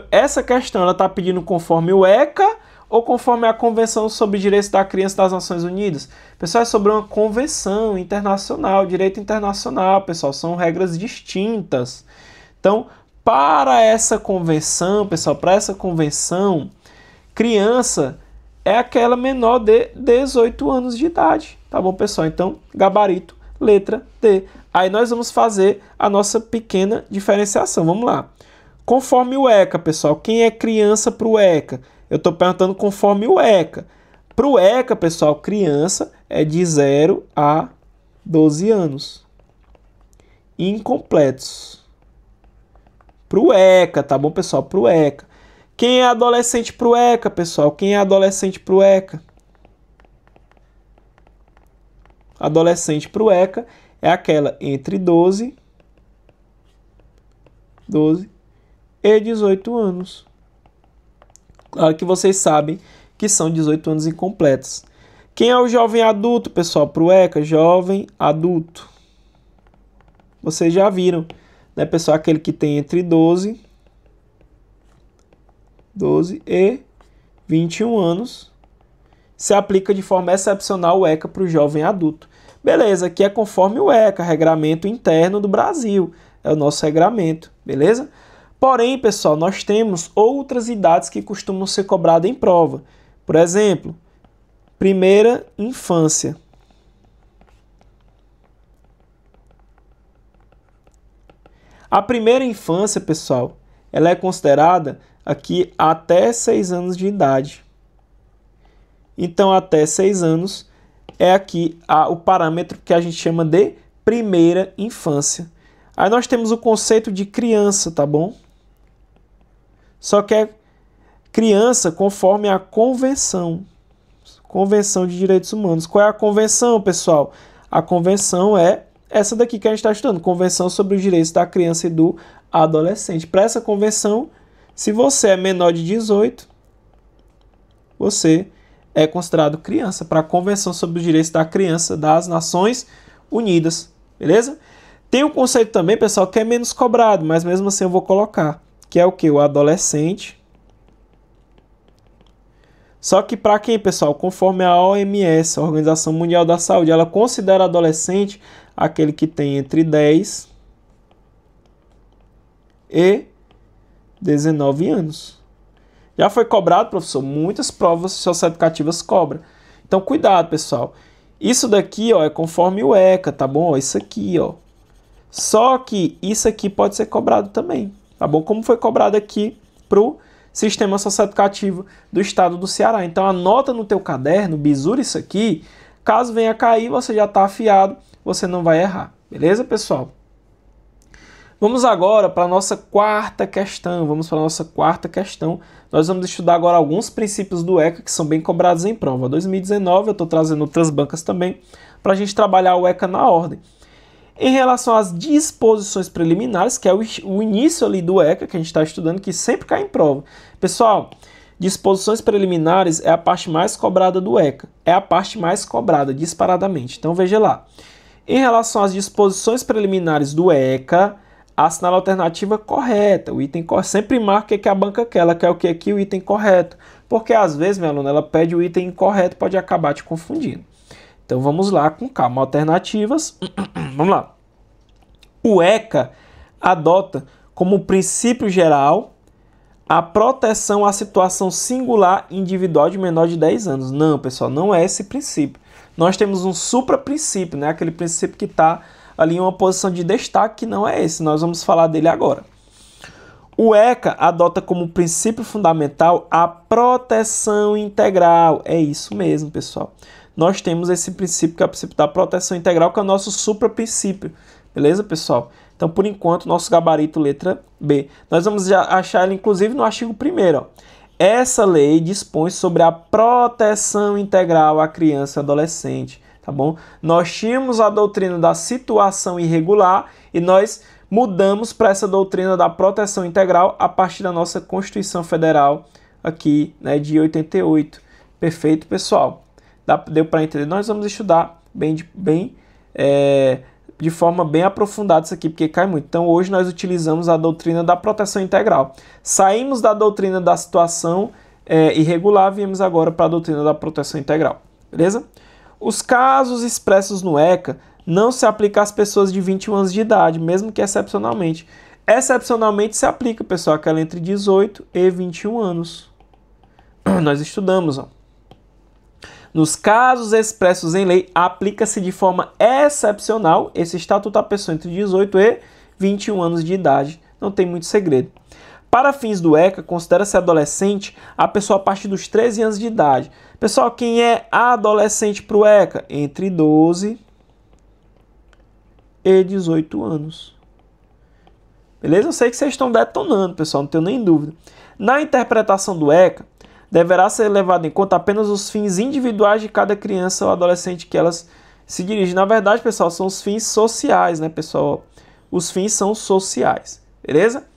essa questão ela está pedindo conforme o ECA ou conforme a Convenção sobre Direitos da Criança das Nações Unidas? Pessoal, é sobre uma convenção internacional, direito internacional, pessoal, são regras distintas. Então, para essa convenção, pessoal, criança é aquela menor de 18 anos de idade, tá bom, pessoal? Então, gabarito, letra D. Aí nós vamos fazer a nossa pequena diferenciação, vamos lá. Conforme o ECA, pessoal, quem é criança para o ECA? Eu estou perguntando conforme o ECA. Para o ECA, pessoal, criança é de 0 a 12 anos. Incompletos. Para o ECA, tá bom, pessoal? Para o ECA. Quem é adolescente para o ECA, pessoal? Quem é adolescente para o ECA? Adolescente para o ECA é aquela entre 12 e 18 anos. Claro que vocês sabem que são 18 anos incompletos. Quem é o jovem adulto, pessoal? Para o ECA, jovem adulto. Vocês já viram, né, pessoal? Aquele que tem entre 12 e 21 anos. Se aplica de forma excepcional o ECA para o jovem adulto. Beleza, aqui é conforme o ECA, Regramento Interno do Brasil. É o nosso regramento, beleza? Porém, pessoal, nós temos outras idades que costumam ser cobradas em prova. Por exemplo, primeira infância. A primeira infância, pessoal, ela é considerada aqui até 6 anos de idade. Então, até 6 anos é aqui o parâmetro que a gente chama de primeira infância. Aí nós temos o conceito de criança, tá bom? Só que é criança conforme a Convenção de Direitos Humanos. Qual é a convenção, pessoal? A convenção é essa daqui que a gente está estudando, Convenção sobre os Direitos da Criança e do Adolescente. Para essa convenção, se você é menor de 18, você é considerado criança, para a Convenção sobre os Direitos da Criança das Nações Unidas, beleza? Tem um conceito também, pessoal, que é menos cobrado, mas mesmo assim eu vou colocar, que é o que? O adolescente. Só que para quem, pessoal? Conforme a OMS, a Organização Mundial da Saúde, ela considera adolescente aquele que tem entre 10 e 19 anos. Já foi cobrado, professor? Muitas provas socioeducativas cobram. Então, cuidado, pessoal. Isso daqui, ó, é conforme o ECA, tá bom? Ó, isso aqui, ó. Só que isso aqui pode ser cobrado também, tá bom? Como foi cobrado aqui pro Sistema Socioeducativo do Estado do Ceará. Então, anota no teu caderno, bisura isso aqui. Caso venha cair, você já está afiado, você não vai errar. Beleza, pessoal? Vamos agora para a nossa quarta questão. Nós vamos estudar agora alguns princípios do ECA que são bem cobrados em prova. 2019, eu estou trazendo outras bancas também para a gente trabalhar o ECA na ordem. Em relação às disposições preliminares, que é o início ali do ECA, que a gente está estudando, que sempre cai em prova. Pessoal, disposições preliminares é a parte mais cobrada do ECA. É a parte mais cobrada, disparadamente. Então, veja lá. Em relação às disposições preliminares do ECA, assinala a alternativa correta. O item correto. Sempre marca que a banca quer. Ela quer o que aqui? O item correto. Porque, às vezes, minha aluna, ela pede o item incorreto, pode acabar te confundindo. Então, vamos lá com calma. Alternativas. Vamos lá. O ECA adota como princípio geral a proteção à situação singular individual de menor de 10 anos. Não, pessoal, não é esse princípio. Nós temos um supra-princípio, né? Aquele princípio que está ali em uma posição de destaque, que não é esse. Nós vamos falar dele agora. O ECA adota como princípio fundamental a proteção integral. É isso mesmo, pessoal. Nós temos esse princípio, que é o princípio da proteção integral, que é o nosso supra-princípio. Beleza, pessoal? Então, por enquanto, nosso gabarito letra B. Nós vamos achar ele, inclusive, no artigo 1º. Essa lei dispõe sobre a proteção integral à criança e adolescente, tá bom? Nós tínhamos a doutrina da situação irregular e nós mudamos para essa doutrina da proteção integral a partir da nossa Constituição Federal aqui, né, de 88. Perfeito, pessoal? Deu para entender? Nós vamos estudar de forma bem aprofundada isso aqui, porque cai muito. Então, hoje nós utilizamos a doutrina da proteção integral. Saímos da doutrina da situação irregular, viemos agora para a doutrina da proteção integral. Beleza? Os casos expressos no ECA não se aplicam às pessoas de 21 anos de idade, mesmo que excepcionalmente. Excepcionalmente se aplica, pessoal, aquela entre 18 e 21 anos. Nós estudamos, ó. Nos casos expressos em lei, aplica-se de forma excepcional esse estatuto à pessoa entre 18 e 21 anos de idade. Não tem muito segredo. Para fins do ECA, considera-se adolescente a pessoa a partir dos 13 anos de idade. Pessoal, quem é adolescente para o ECA? Entre 12 e 18 anos. Beleza? Eu sei que vocês estão detonando, pessoal, não tenho nem dúvida. Na interpretação do ECA, deverá ser levado em conta apenas os fins individuais de cada criança ou adolescente que elas se dirigem. Na verdade, pessoal, são os fins sociais, né, pessoal? Os fins são sociais, beleza?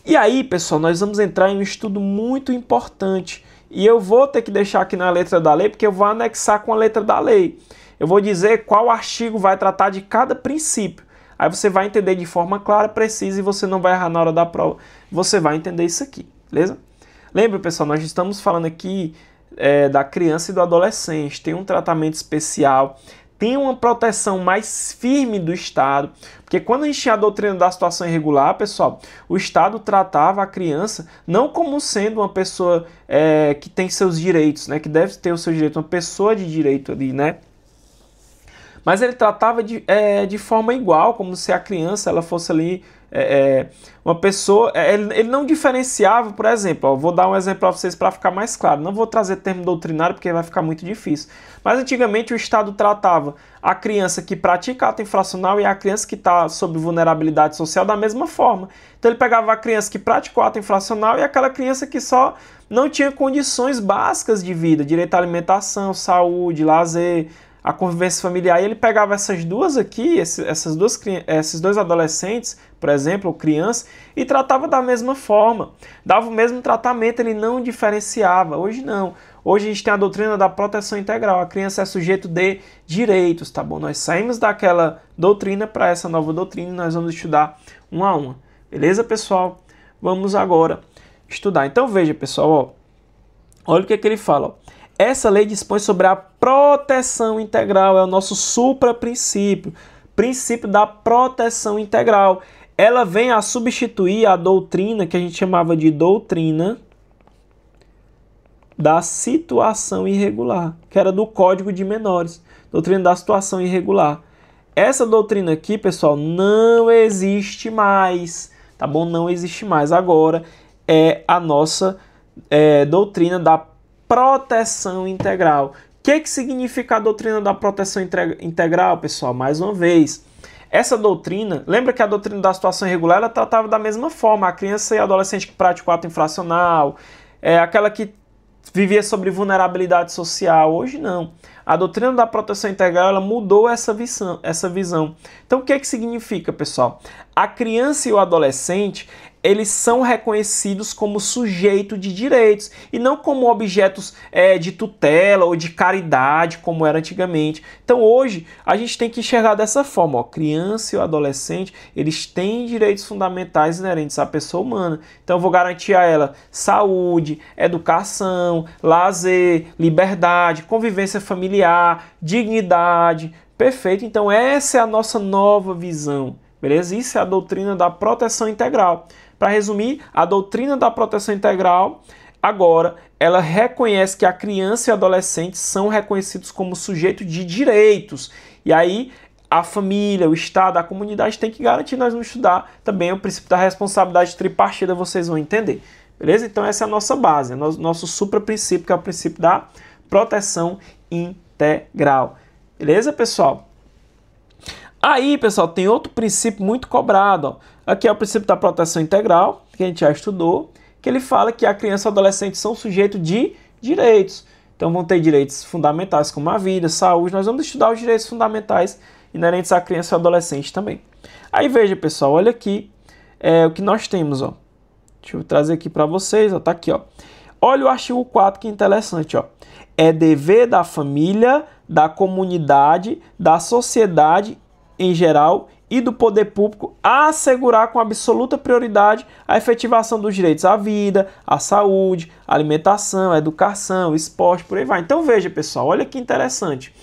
E aí, pessoal, nós vamos entrar em um estudo muito importante e eu vou ter que deixar aqui na letra da lei, porque eu vou anexar com a letra da lei. Eu vou dizer qual artigo vai tratar de cada princípio. Aí você vai entender de forma clara, precisa, e você não vai errar na hora da prova. Você vai entender isso aqui, beleza? Lembra, pessoal, nós estamos falando aqui da criança e do adolescente. Tem um tratamento especial, tem uma proteção mais firme do Estado, porque quando a gente tinha a doutrina da situação irregular, pessoal, o Estado tratava a criança não como sendo uma pessoa que tem seus direitos, né, que deve ter o seu direito, uma pessoa de direito ali, né? Mas ele tratava de forma igual, como se a criança ela fosse ali uma pessoa. Ele não diferenciava, por exemplo, vou dar um exemplo para vocês para ficar mais claro. Não vou trazer termo doutrinário porque vai ficar muito difícil. Mas antigamente o Estado tratava a criança que pratica ato infracional e a criança que está sob vulnerabilidade social da mesma forma. Então ele pegava a criança que praticou ato infracional e aquela criança que só não tinha condições básicas de vida, direito à alimentação, saúde, lazer, a convivência familiar, e ele pegava essas duas aqui, esses dois adolescentes, por exemplo, ou criança, e tratava da mesma forma, dava o mesmo tratamento, ele não diferenciava. Hoje não. Hoje a gente tem a doutrina da proteção integral, a criança é sujeito de direitos, tá bom? Nós saímos daquela doutrina para essa nova doutrina e nós vamos estudar uma a uma. Beleza, pessoal? Vamos agora estudar. Então veja, pessoal, ó, olha o que ele fala, ó. Essa lei dispõe sobre a proteção integral, é o nosso supraprincípio, princípio da proteção integral. Ela vem a substituir a doutrina que a gente chamava de doutrina da situação irregular, que era do Código de Menores, doutrina da situação irregular. Essa doutrina aqui, pessoal, não existe mais, tá bom? Não existe mais. Agora é a nossa doutrina da proteção integral. O que significa a doutrina da proteção integral, pessoal? Mais uma vez, essa doutrina, lembra que a doutrina da situação irregular, ela tratava da mesma forma, a criança e adolescente que praticou ato infracional, aquela que vivia sobre vulnerabilidade social. Hoje não. A doutrina da proteção integral, ela mudou essa visão. Então, o que significa, pessoal? A criança e o adolescente, eles são reconhecidos como sujeito de direitos e não como objetos de tutela ou de caridade, como era antigamente. Então, hoje, a gente tem que enxergar dessa forma. Ó, criança e o adolescente, eles têm direitos fundamentais inerentes à pessoa humana. Então, eu vou garantir a ela saúde, educação, lazer, liberdade, convivência familiar, dignidade. Perfeito? Então, essa é a nossa nova visão. Beleza? Isso é a doutrina da proteção integral. Para resumir, a doutrina da proteção integral, agora, ela reconhece que a criança e o adolescente são reconhecidos como sujeitos de direitos. E aí, a família, o Estado, a comunidade tem que garantir. Nós vamos estudar também o princípio da responsabilidade tripartida, vocês vão entender. Beleza? Então, essa é a nossa base, nosso supraprincípio, que é o princípio da proteção integral. Beleza, pessoal? Aí, pessoal, tem outro princípio muito cobrado. Ó. Aqui é o princípio da proteção integral, que a gente já estudou, que ele fala que a criança e o adolescente são sujeitos de direitos. Então, vão ter direitos fundamentais como a vida, saúde. Nós vamos estudar os direitos fundamentais inerentes à criança e ao adolescente também. Aí, veja, pessoal, olha aqui o que nós temos. Ó. Deixa eu trazer aqui para vocês. Ó, tá aqui, ó. Olha o artigo 4, que interessante. Ó. É dever da família, da comunidade, da sociedade em geral e do poder público assegurar com absoluta prioridade a efetivação dos direitos à vida, à saúde, à alimentação, à educação, esporte, por aí vai. Então veja, pessoal, olha que interessante.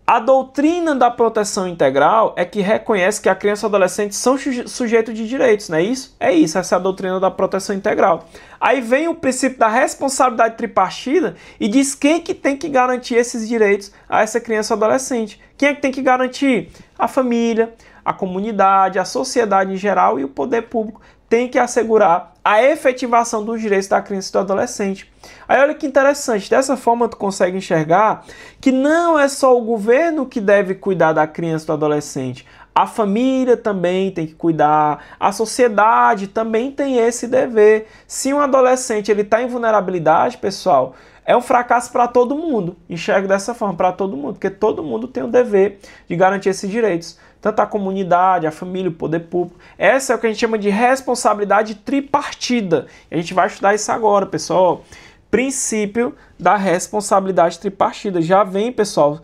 A doutrina da proteção integral é que reconhece que a criança e o adolescente são sujeitos de direitos, não é isso? É isso, essa é a doutrina da proteção integral. Aí vem o princípio da responsabilidade tripartida e diz quem que tem que garantir esses direitos a essa criança e adolescente. Quem é que tem que garantir? A família, a comunidade, a sociedade em geral e o poder público tem que assegurar a efetivação dos direitos da criança e do adolescente. Aí olha que interessante, dessa forma tu consegue enxergar que não é só o governo que deve cuidar da criança e do adolescente, a família também tem que cuidar, a sociedade também tem esse dever. Se um adolescente ele está em vulnerabilidade, pessoal, é um fracasso para todo mundo. Enxerga dessa forma, para todo mundo, porque todo mundo tem o dever de garantir esses direitos. Tanto a comunidade, a família, o poder público. Essa é o que a gente chama de responsabilidade tripartida. A gente vai estudar isso agora, pessoal. princípio da responsabilidade tripartida. Já vem, pessoal,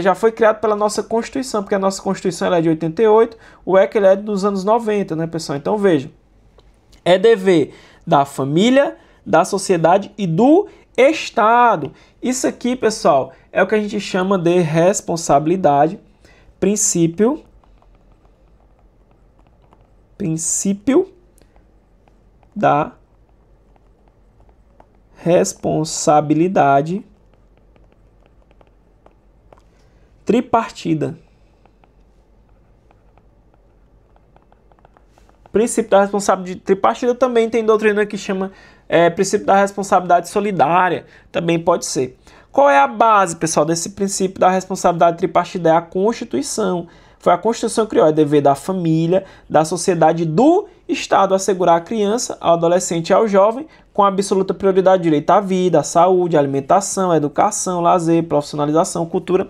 já foi criado pela nossa Constituição, porque a nossa Constituição ela é de 88, o ECA ele é dos anos 90, né, pessoal? Então, veja, é dever da família, da sociedade e do Estado. Isso aqui, pessoal, é o que a gente chama de responsabilidade, princípio da responsabilidade tripartida. Princípio da responsabilidade tripartida também tem doutrina que chama princípio da responsabilidade solidária, também pode ser. Qual é a base, pessoal, desse princípio da responsabilidade tripartida? É a Constituição. Foi a Constituição que criou, é dever da família, da sociedade e do Estado assegurar a criança, ao adolescente e ao jovem com absoluta prioridade direito à vida, à saúde, à alimentação, à educação, lazer, profissionalização, cultura.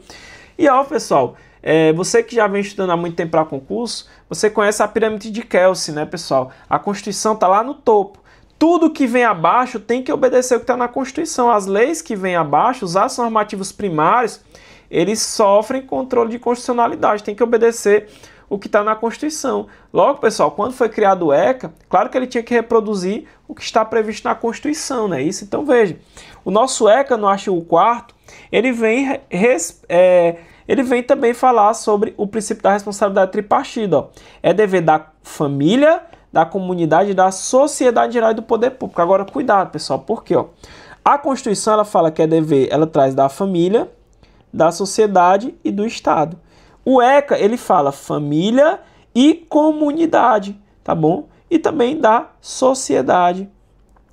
E ó, pessoal, você que já vem estudando há muito tempo para concurso, você conhece a pirâmide de Kelsen, né, pessoal? A Constituição está lá no topo. Tudo que vem abaixo tem que obedecer o que está na Constituição. As leis que vêm abaixo, os atos normativos primários, eles sofrem controle de constitucionalidade, tem que obedecer o que está na Constituição. Logo, pessoal, quando foi criado o ECA, claro que ele tinha que reproduzir o que está previsto na Constituição, não é isso? Então, veja, o nosso ECA, no artigo 4º, ele vem também falar sobre o princípio da responsabilidade tripartida. Ó. É dever da família, da comunidade, da sociedade geral e do poder público. Agora, cuidado, pessoal, porque ó, a Constituição ela fala que é dever, ela traz da família, da sociedade e do Estado. O ECA, ele fala família e comunidade, tá bom? E também da sociedade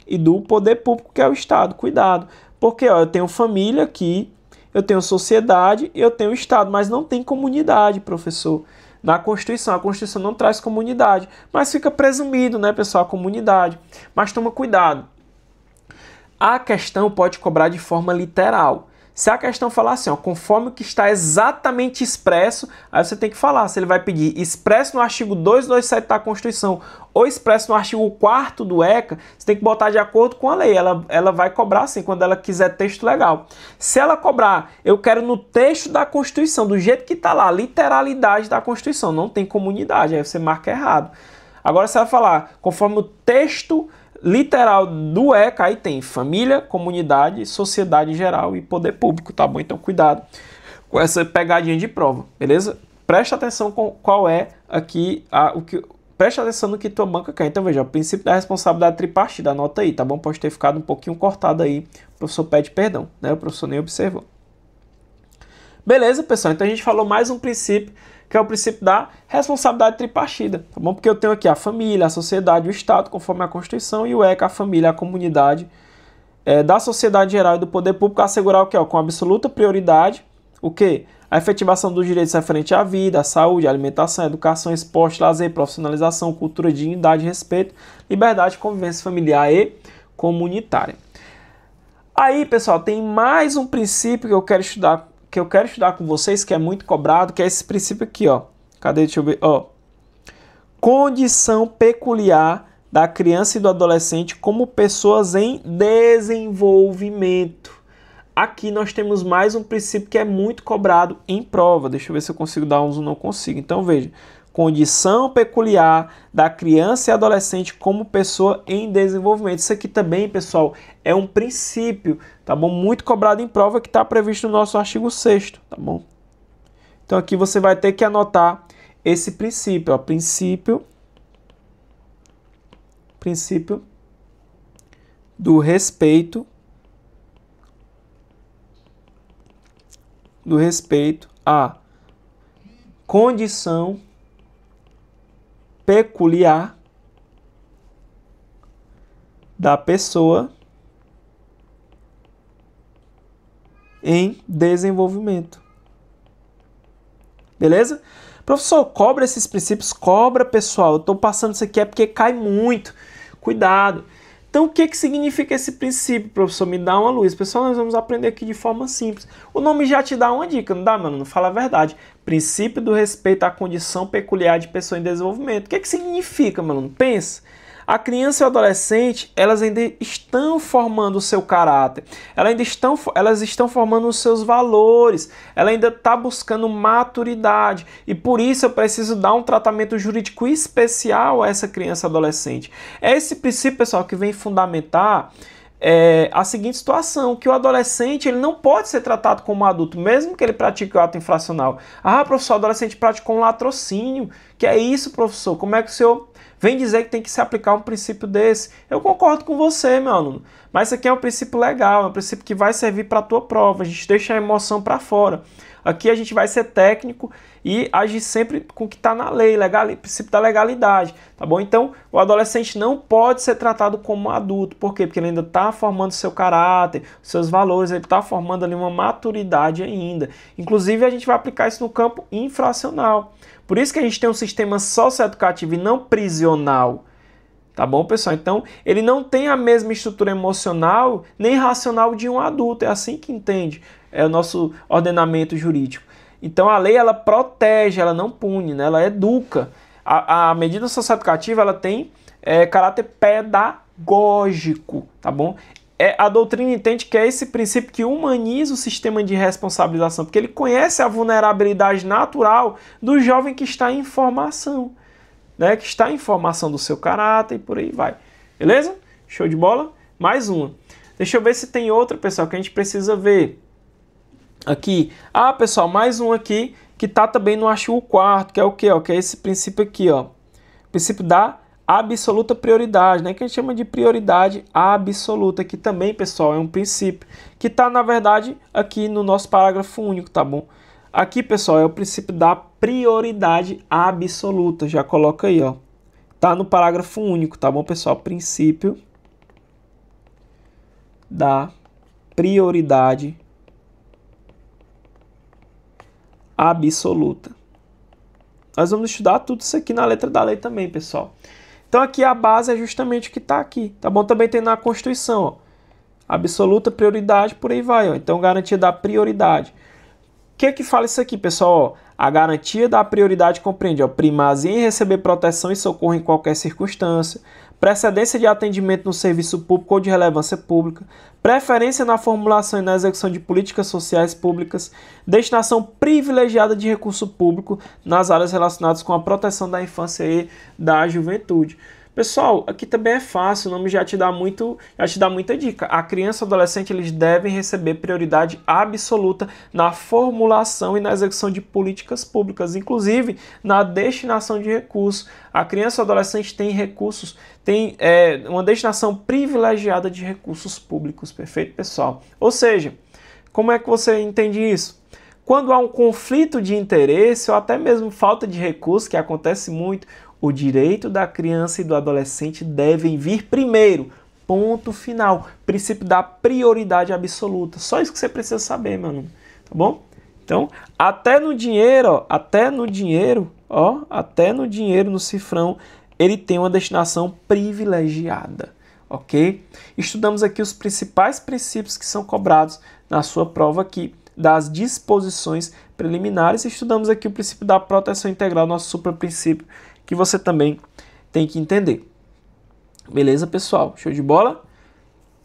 e do poder público, que é o Estado. Cuidado, porque ó, eu tenho família aqui, eu tenho sociedade e eu tenho Estado, mas não tem comunidade, professor. Na Constituição, a Constituição não traz comunidade, mas fica presumido, né, pessoal, a comunidade. Mas toma cuidado. A questão pode cobrar de forma literal. Se a questão falar assim, ó, conforme o que está exatamente expresso, aí você tem que falar se ele vai pedir expresso no artigo 227 da Constituição ou expresso no artigo 4º do ECA, você tem que botar de acordo com a lei. Ela vai cobrar assim, quando ela quiser texto legal. Se ela cobrar, eu quero no texto da Constituição, do jeito que está lá, literalidade da Constituição, não tem comunidade, aí você marca errado. Agora, se ela falar conforme o texto literal do ECA, aí tem família, comunidade, sociedade geral e poder público, tá bom? Então cuidado com essa pegadinha de prova, beleza? Presta atenção com qual é aqui presta atenção no que tua banca quer. Então veja, o princípio da responsabilidade tripartida, anota aí, tá bom? Pode ter ficado um pouquinho cortado aí, o professor pede perdão, né? O professor nem observou. Beleza, pessoal? Então a gente falou mais um princípio, que é o princípio da responsabilidade tripartida, tá bom? Porque eu tenho aqui a família, a sociedade, o Estado, conforme a Constituição, e o ECA, a família, a comunidade, da sociedade geral e do poder público, assegurar o quê? Com absoluta prioridade, o quê? A efetivação dos direitos referentes à vida, à saúde, à alimentação, à educação, esporte, lazer, profissionalização, cultura, dignidade, respeito, liberdade, convivência familiar e comunitária. Aí, pessoal, tem mais um princípio que eu quero estudar com vocês, que é muito cobrado, que é esse princípio aqui, ó. Cadê? Deixa eu ver. Ó. Condição peculiar da criança e do adolescente como pessoas em desenvolvimento. Aqui nós temos mais um princípio que é muito cobrado em prova. Deixa eu ver se eu consigo dar um zoom, não consigo. Então, veja. Condição peculiar da criança e adolescente como pessoa em desenvolvimento. Isso aqui também, pessoal, é um princípio, tá bom? Muito cobrado em prova, que está previsto no nosso artigo 6º, tá bom? Então aqui você vai ter que anotar esse princípio, ó, princípio do respeito à condição peculiar da pessoa em desenvolvimento. Beleza? Professor, cobra esses princípios? Cobra, pessoal. Eu estou passando isso aqui porque cai muito. Cuidado. Então, o que significa esse princípio, professor? Me dá uma luz. Pessoal, nós vamos aprender aqui de forma simples. O nome já te dá uma dica, não dá, mano? Não fala a verdade. Princípio do respeito à condição peculiar de pessoa em desenvolvimento. O que significa, mano? Pensa. A criança e o adolescente, elas ainda estão formando o seu caráter, elas estão formando os seus valores, ela ainda está buscando maturidade e por isso eu preciso dar um tratamento jurídico especial a essa criança e adolescente. É esse princípio, pessoal, que vem fundamentar a seguinte situação, que o adolescente ele não pode ser tratado como adulto, mesmo que ele pratique o ato infracional. Ah, professor, o adolescente praticou um latrocínio. Que é isso, professor? Como é que o senhor vem dizer que tem que se aplicar um princípio desse? Eu concordo com você, meu aluno, mas isso aqui é um princípio legal, é um princípio que vai servir para a tua prova, a gente deixa a emoção para fora. Aqui a gente vai ser técnico e agir sempre com o que está na lei, princípio da legalidade, tá bom? Então, o adolescente não pode ser tratado como adulto. Por quê? Porque ele ainda está formando seu caráter, seus valores, ele está formando ali uma maturidade ainda. Inclusive, a gente vai aplicar isso no campo infracional. Por isso que a gente tem um sistema socioeducativo e não prisional. Tá bom, pessoal? Então, ele não tem a mesma estrutura emocional nem racional de um adulto. É assim que entende o nosso ordenamento jurídico. Então, a lei, ela protege, ela não pune, né? Ela educa. A medida socioeducativa, ela tem caráter pedagógico, tá bom? A doutrina entende que é esse princípio que humaniza o sistema de responsabilização, porque ele conhece a vulnerabilidade natural do jovem que está em formação. Né, que está em formação do seu caráter e por aí vai. Beleza? Show de bola? Mais uma. Deixa eu ver se tem outra, pessoal, que a gente precisa ver. Aqui. Ah, pessoal, mais um aqui que está também no artigo 4º, que é o quê? Que é esse princípio aqui, ó. O princípio da absoluta prioridade, né? Que a gente chama de prioridade absoluta. Aqui também, pessoal, é um princípio que está, na verdade, aqui no nosso parágrafo único, tá bom? Aqui, pessoal, é o princípio da prioridade absoluta. Já coloca aí, ó. Tá no parágrafo único, tá bom, pessoal? Princípio da prioridade absoluta. Nós vamos estudar tudo isso aqui na letra da lei também, pessoal. Então, aqui a base é justamente o que está aqui, tá bom? Também tem na Constituição, ó. Absoluta prioridade, por aí vai, ó. Então, garantia da prioridade. O que fala isso aqui, pessoal? A garantia da prioridade compreende primazia em receber proteção e socorro em qualquer circunstância, precedência de atendimento no serviço público ou de relevância pública, preferência na formulação e na execução de políticas sociais públicas, destinação privilegiada de recurso público nas áreas relacionadas com a proteção da infância e da juventude. Pessoal, aqui também é fácil, o nome já te dá muita dica. A criança e o adolescente, eles devem receber prioridade absoluta na formulação e na execução de políticas públicas, inclusive na destinação de recursos. A criança e o adolescente tem recursos, tem uma destinação privilegiada de recursos públicos, perfeito, pessoal? Ou seja, como é que você entende isso? Quando há um conflito de interesse ou até mesmo falta de recursos, que acontece muito, o direito da criança e do adolescente devem vir primeiro. Ponto final. Princípio da prioridade absoluta. Só isso que você precisa saber, meu aluno. Tá bom? Então, até no dinheiro, no cifrão, ele tem uma destinação privilegiada. Ok? Estudamos aqui os principais princípios que são cobrados na sua prova aqui, das disposições preliminares. Estudamos aqui o princípio da proteção integral, nosso supraprincípio, que você também tem que entender. Beleza, pessoal? Show de bola?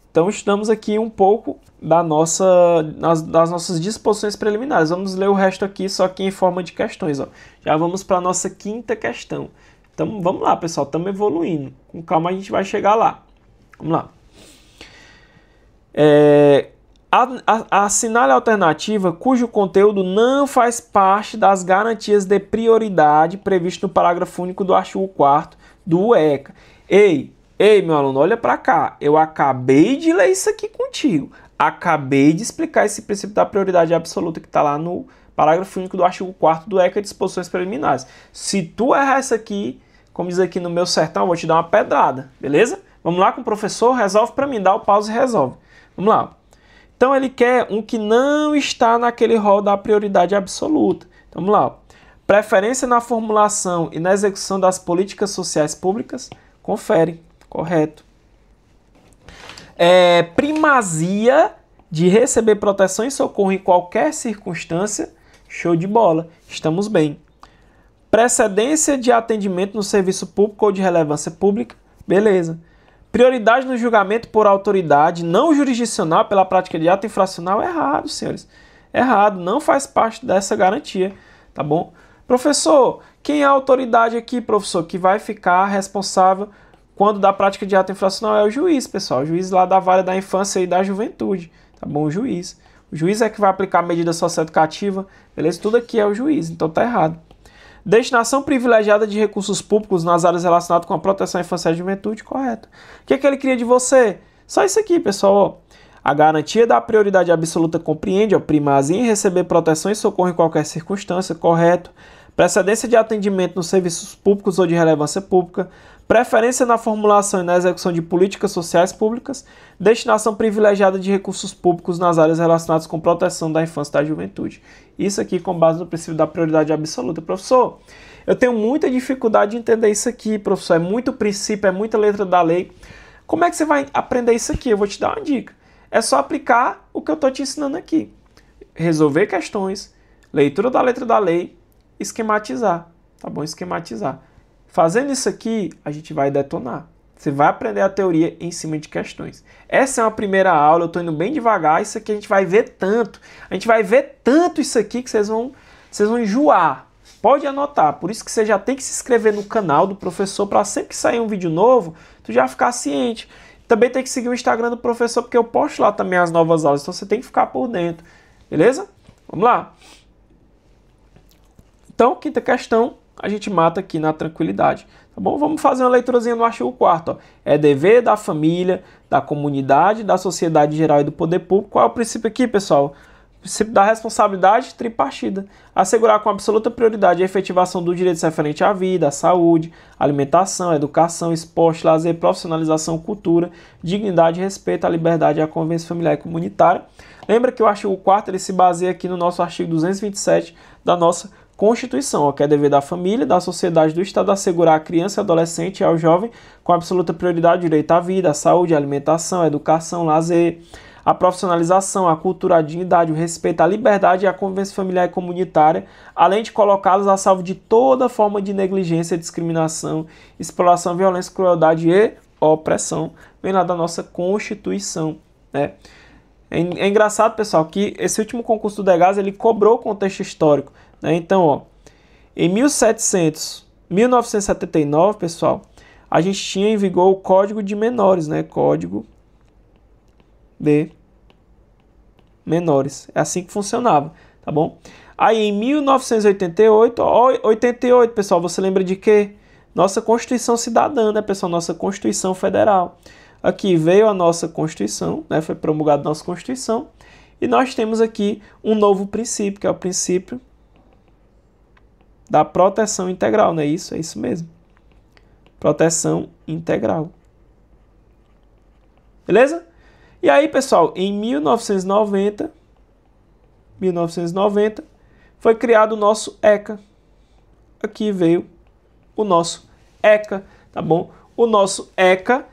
Então, estudamos aqui um pouco das nossas disposições preliminares. Vamos ler o resto aqui, só que em forma de questões. Ó. Já vamos para a nossa quinta questão. Então, vamos lá, pessoal. Estamos evoluindo. Com calma, a gente vai chegar lá. Vamos lá. Assinale a alternativa cujo conteúdo não faz parte das garantias de prioridade previsto no parágrafo único do artigo 4º do ECA. Ei, meu aluno, olha para cá. Eu acabei de ler isso aqui contigo. Acabei de explicar esse princípio da prioridade absoluta que está lá no parágrafo único do artigo 4º do ECA, disposições preliminares. Se tu errar isso aqui, como diz aqui no meu sertão, eu vou te dar uma pedrada, beleza? Vamos lá com o professor, resolve para mim, dá o pause e resolve. Vamos lá. Então, ele quer um que não está naquele rol da prioridade absoluta. Então, vamos lá. Preferência na formulação e na execução das políticas sociais públicas. Confere. Correto. Primazia de receber proteção e socorro em qualquer circunstância. Show de bola. Estamos bem. Precedência de atendimento no serviço público ou de relevância pública. Beleza. Prioridade no julgamento por autoridade não jurisdicional pela prática de ato infracional é errado, senhores. Errado, não faz parte dessa garantia, tá bom? Professor, quem é a autoridade aqui, professor, que vai ficar responsável quando da prática de ato infracional? É o juiz, pessoal. O juiz lá da vara da infância e da juventude, tá bom? O juiz. O juiz é que vai aplicar a medida socioeducativa, beleza? Tudo aqui é o juiz, então tá errado. Destinação privilegiada de recursos públicos nas áreas relacionadas com a proteção à infância e à juventude, correto. O que é que ele queria de você? Só isso aqui, pessoal, ó. A garantia da prioridade absoluta compreende a primazia em receber proteção e socorro em qualquer circunstância, correto. Precedência de atendimento nos serviços públicos ou de relevância pública, preferência na formulação e na execução de políticas sociais públicas, destinação privilegiada de recursos públicos nas áreas relacionadas com proteção da infância e da juventude. Isso aqui com base no princípio da prioridade absoluta. Professor, eu tenho muita dificuldade de entender isso aqui, professor. É muito princípio, é muita letra da lei. Como é que você vai aprender isso aqui? Eu vou te dar uma dica. É só aplicar o que eu estou te ensinando aqui. Resolver questões, leitura da letra da lei, esquematizar, tá bom? Esquematizar. Fazendo isso aqui, a gente vai detonar. Você vai aprender a teoria em cima de questões. Essa é uma primeira aula, eu estou indo bem devagar. Isso aqui a gente vai ver tanto. A gente vai ver tanto isso aqui que vocês vão enjoar. Pode anotar. Por isso que você já tem que se inscrever no canal do professor para sempre que sair um vídeo novo, tu já ficar ciente. Também tem que seguir o Instagram do professor, porque eu posto lá também as novas aulas. Então você tem que ficar por dentro. Beleza? Vamos lá. Então, quinta questão, a gente mata aqui na tranquilidade, tá bom? Vamos fazer uma leiturazinha no artigo 4º. É dever da família, da comunidade, da sociedade geral e do poder público. Qual é o princípio aqui, pessoal? O princípio da responsabilidade tripartida. Assegurar com absoluta prioridade a efetivação dos direitos referentes à vida, à saúde, alimentação, educação, esporte, lazer, profissionalização, cultura, dignidade, respeito à liberdade e à convivência familiar e comunitária. Lembra que o artigo 4º ele se baseia aqui no nosso artigo 227 da nossa Constituição, que é dever da família, da sociedade, do Estado assegurar à criança, adolescente e ao jovem com absoluta prioridade o direito à vida, à saúde, à alimentação, à educação, lazer, à profissionalização, à cultura, à dignidade, o respeito à liberdade e à convivência familiar e comunitária, além de colocá-los a salvo de toda forma de negligência, discriminação, exploração, violência, crueldade e opressão. Vem lá da nossa Constituição, né? É engraçado, pessoal, que esse último concurso do Degás, ele cobrou o contexto histórico, né? Então, ó, em 1979, pessoal, a gente tinha em vigor o Código de Menores, né? Código de Menores. É assim que funcionava, tá bom? Aí, em 1988, ó, 88, pessoal, você lembra de quê? Nossa Constituição Cidadã, né, pessoal? Nossa Constituição Federal. Aqui veio a nossa Constituição, né? Foi promulgada a nossa Constituição. E nós temos aqui um novo princípio, que é o princípio da proteção integral, não é isso? É isso mesmo. Proteção integral. Beleza? E aí, pessoal, em 1990, foi criado o nosso ECA. Aqui veio o nosso ECA, tá bom? O nosso ECA,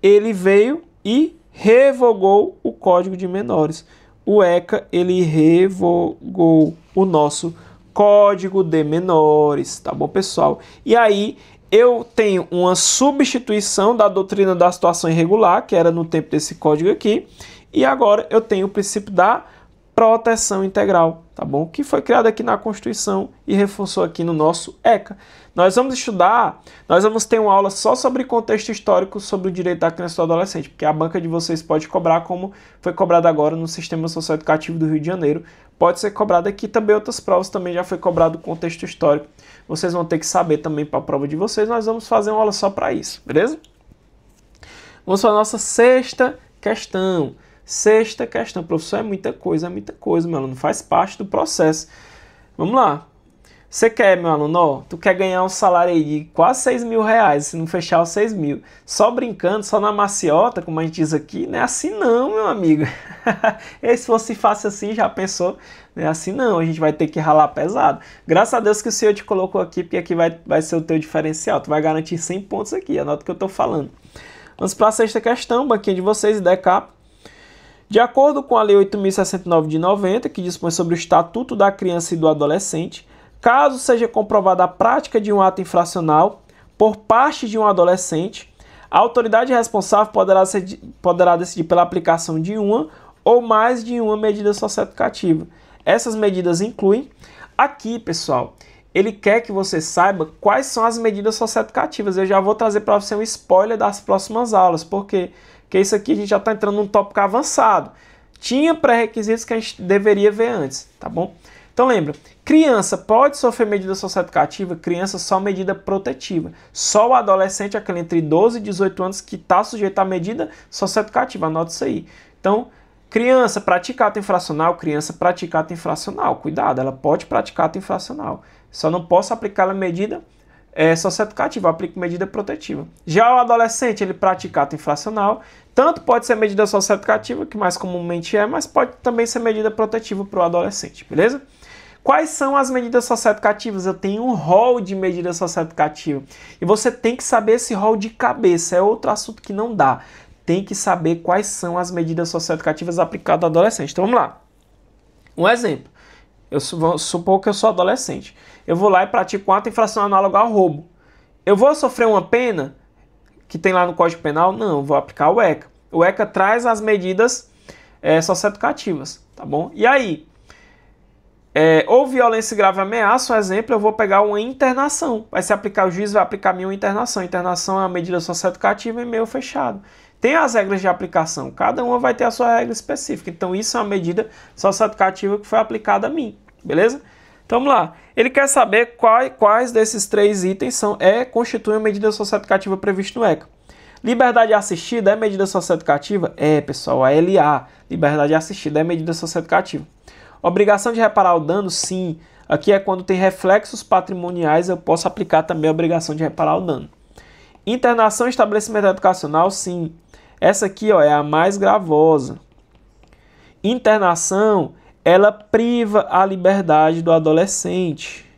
ele veio e revogou o Código de Menores. O ECA, ele revogou o nosso Código de Menores, tá bom, pessoal? E aí, eu tenho uma substituição da doutrina da situação irregular, que era no tempo desse código aqui, e agora eu tenho o princípio da proteção integral, tá bom? Que foi criado aqui na Constituição e reforçou aqui no nosso ECA. Nós vamos ter uma aula só sobre contexto histórico sobre o direito da criança e do adolescente, porque a banca de vocês pode cobrar como foi cobrado agora no Sistema Socioeducativo do Rio de Janeiro. Pode ser cobrado aqui também, outras provas também já foi cobrado o contexto histórico. Vocês vão ter que saber também para a prova de vocês, nós vamos fazer uma aula só para isso, beleza? Vamos para a nossa sexta questão. Sexta questão, professor, é muita coisa, meu aluno, faz parte do processo. Vamos lá. Você quer, meu aluno, ó, tu quer ganhar um salário aí de quase R$6.000, se não fechar os 6.000, só brincando, só na maciota, como a gente diz aqui, não é assim não, meu amigo. E se fosse fácil assim, já pensou? Não é assim não, a gente vai ter que ralar pesado. Graças a Deus que o Senhor te colocou aqui, porque aqui vai ser o teu diferencial, tu vai garantir 100 pontos aqui, anota o que eu tô falando. Vamos para a sexta questão, banquinha de vocês, DECAP. De acordo com a Lei 8.069 de 90, que dispõe sobre o Estatuto da Criança e do Adolescente, caso seja comprovada a prática de um ato infracional por parte de um adolescente, A autoridade responsável poderá decidir pela aplicação de uma ou mais de uma medida socioeducativa. Essas medidas incluem, aqui, pessoal, ele quer que você saiba quais são as medidas socioeducativas. Eu já vou trazer para você um spoiler das próximas aulas, porque isso aqui a gente já está entrando num tópico avançado. Tinha pré-requisitos que a gente deveria ver antes, tá bom? Então lembra, criança pode sofrer medida socioeducativa, criança só medida protetiva. Só o adolescente, aquele entre 12 e 18 anos, que está sujeito à medida socioeducativa, anote isso aí. Então, criança pratica ato infracional, criança pratica ato infracional. Cuidado, ela pode praticar ato infracional. Só não posso aplicar a medida socioeducativa, eu aplico medida protetiva. Já o adolescente, ele pratica ato infracional, tanto pode ser medida socioeducativa, que mais comumente mas pode também ser medida protetiva para o adolescente, beleza? Quais são as medidas socioeducativas? Eu tenho um rol de medidas socioeducativas. E você tem que saber esse rol de cabeça. É outro assunto que não dá. Tem que saber quais são as medidas socioeducativas aplicadas ao adolescente. Então vamos lá. Um exemplo. Vou supor que eu sou adolescente. Eu vou lá e pratico um ato infracional análogo ao roubo. Eu vou sofrer uma pena que tem lá no Código Penal? Não, eu vou aplicar o ECA. O ECA traz as medidas socioeducativas, tá bom? E aí? Ou violência grave ameaça, um exemplo, eu vou pegar uma internação. Vai se aplicar, o juiz vai aplicar a minha internação. Internação é uma medida socioeducativa em meio fechado. Tem as regras de aplicação, cada uma vai ter a sua regra específica. Então isso é uma medida socioeducativa que foi aplicada a mim, beleza? Então vamos lá. Ele quer saber quais desses 3 itens constituem a medida socioeducativa prevista no ECA. Liberdade assistida é medida socioeducativa? Pessoal, a LA, liberdade assistida é medida socioeducativa. Obrigação de reparar o dano? Sim. Aqui é quando tem reflexos patrimoniais, eu posso aplicar também a obrigação de reparar o dano. Internação em estabelecimento educacional? Sim. Essa aqui é a mais gravosa. Internação, ela priva a liberdade do adolescente.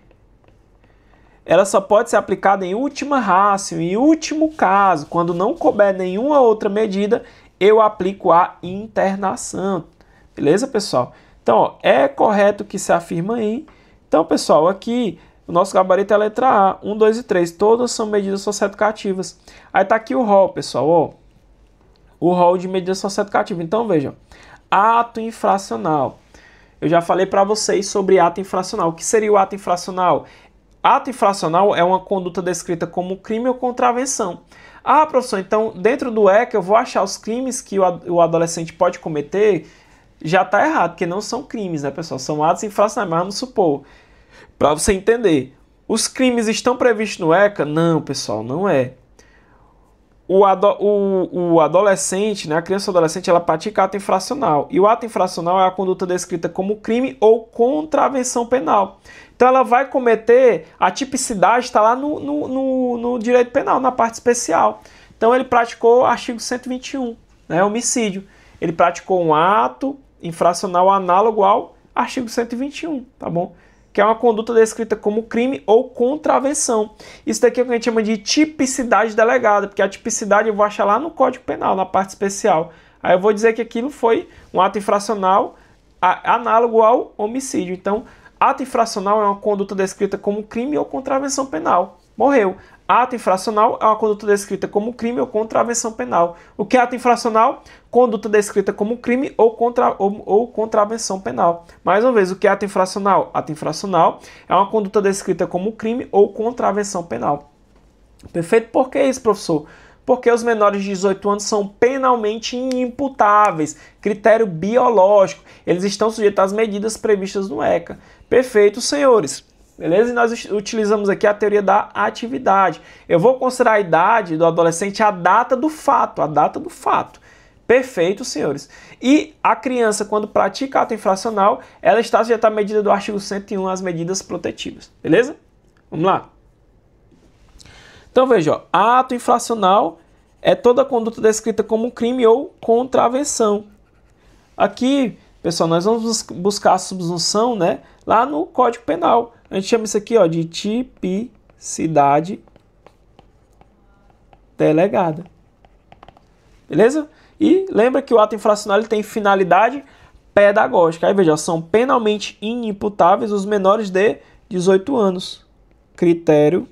Ela só pode ser aplicada em última ratio, em último caso. Quando não couber nenhuma outra medida, eu aplico a internação. Beleza, pessoal? Então, é correto que se afirma aí. Então, pessoal, aqui o nosso gabarito é a letra A, 1, 2 e 3. Todas são medidas socioeducativas. Aí tá aqui o rol, pessoal, ó. O rol de medidas socioeducativas. Então, vejam. Ato infracional. Eu já falei para vocês sobre ato infracional. O que seria o ato infracional? Ato infracional é uma conduta descrita como crime ou contravenção. Ah, professor, então dentro do ECA eu vou achar os crimes que o adolescente pode cometer. Já está errado, porque não são crimes, né, pessoal? São atos infracionais, mas vamos supor, para você entender, os crimes estão previstos no ECA? Não, pessoal, não é. O adolescente, né, a criança ou adolescente, ela pratica ato infracional. E o ato infracional é a conduta descrita como crime ou contravenção penal. Então ela vai cometer, a tipicidade está lá no direito penal, na parte especial. Então ele praticou o artigo 121, né, homicídio. Ele praticou um ato infracional análogo ao artigo 121, tá bom? Que é uma conduta descrita como crime ou contravenção. Isso daqui é o que a gente chama de tipicidade delegada, porque a tipicidade eu vou achar lá no Código Penal, na parte especial. Aí eu vou dizer que aquilo foi um ato infracional análogo ao homicídio. Então, ato infracional é uma conduta descrita como crime ou contravenção penal. Morreu. Ato infracional é uma conduta descrita como crime ou contravenção penal. O que é ato infracional? Conduta descrita como crime ou contravenção penal. Mais uma vez, o que é ato infracional? Ato infracional é uma conduta descrita como crime ou contravenção penal. Perfeito? Por que isso, professor? Porque os menores de 18 anos são penalmente inimputáveis. Critério biológico. Eles estão sujeitos às medidas previstas no ECA. Perfeito, senhores. Beleza? E nós utilizamos aqui a teoria da atividade. Eu vou considerar a idade do adolescente a data do fato. A data do fato. Perfeito, senhores. E a criança, quando pratica ato infracional, ela está sujeita à medida do artigo 101, as medidas protetivas. Beleza? Vamos lá. Então veja, ó, ato infracional é toda conduta descrita como crime ou contravenção. Aqui, pessoal, nós vamos buscar a subsunção, né, lá no Código Penal. A gente chama isso aqui, ó, de tipicidade delegada. Beleza? E lembra que o ato infracional ele tem finalidade pedagógica. Aí veja, são penalmente inimputáveis os menores de 18 anos. Critério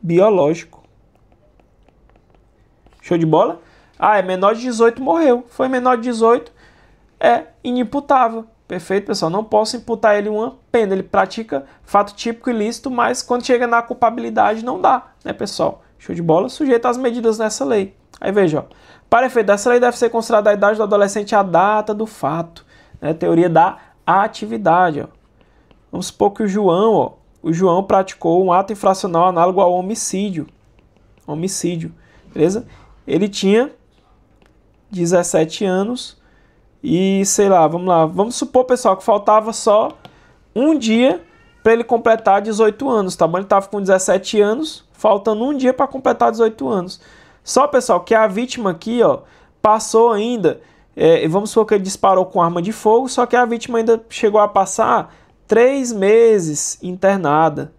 biológico. Show de bola? Ah, é menor de 18, morreu. Foi menor de 18, é inimputável. Perfeito, pessoal? Não posso imputar ele uma pena. Ele pratica fato típico ilícito, mas quando chega na culpabilidade não dá, né, pessoal? Show de bola? Sujeito às medidas nessa lei. Aí veja, ó. Para efeito dessa lei deve ser considerada a idade do adolescente a data do fato, né? Teoria da atividade, ó. Vamos supor que o João praticou um ato infracional análogo ao homicídio. Homicídio, beleza? Ele tinha 17 anos e, sei lá, vamos lá. Vamos supor, pessoal, que faltava só um dia para ele completar 18 anos, tá bom? Ele estava com 17 anos, faltando um dia para completar 18 anos. Só, pessoal, que a vítima aqui, ó, passou ainda, vamos supor que ele disparou com arma de fogo, só que a vítima ainda chegou a passar 3 meses internada.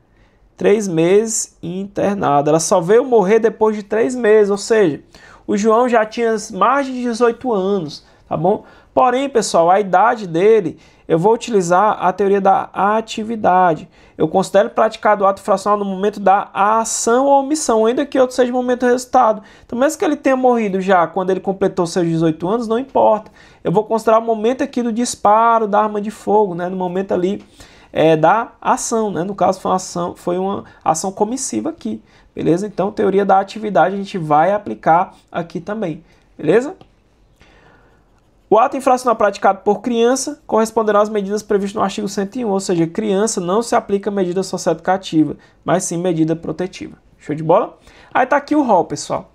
3 meses internada. Ela só veio morrer depois de 3 meses, ou seja, o João já tinha mais de 18 anos, tá bom? Porém, pessoal, a idade dele, eu vou utilizar a teoria da atividade. Eu considero praticado o ato infracional no momento da ação ou omissão, ainda que outro seja o momento do resultado. Então, mesmo que ele tenha morrido já quando ele completou seus 18 anos, não importa. Eu vou considerar o momento aqui do disparo da arma de fogo, né? No momento ali da ação, né? No caso, foi uma ação comissiva aqui, beleza? Então, teoria da atividade a gente vai aplicar aqui também, beleza? O ato infracional praticado por criança corresponderá às medidas previstas no artigo 101, ou seja, criança não se aplica medida socioeducativa, mas sim medida protetiva. Show de bola? Aí tá aqui o rol, pessoal.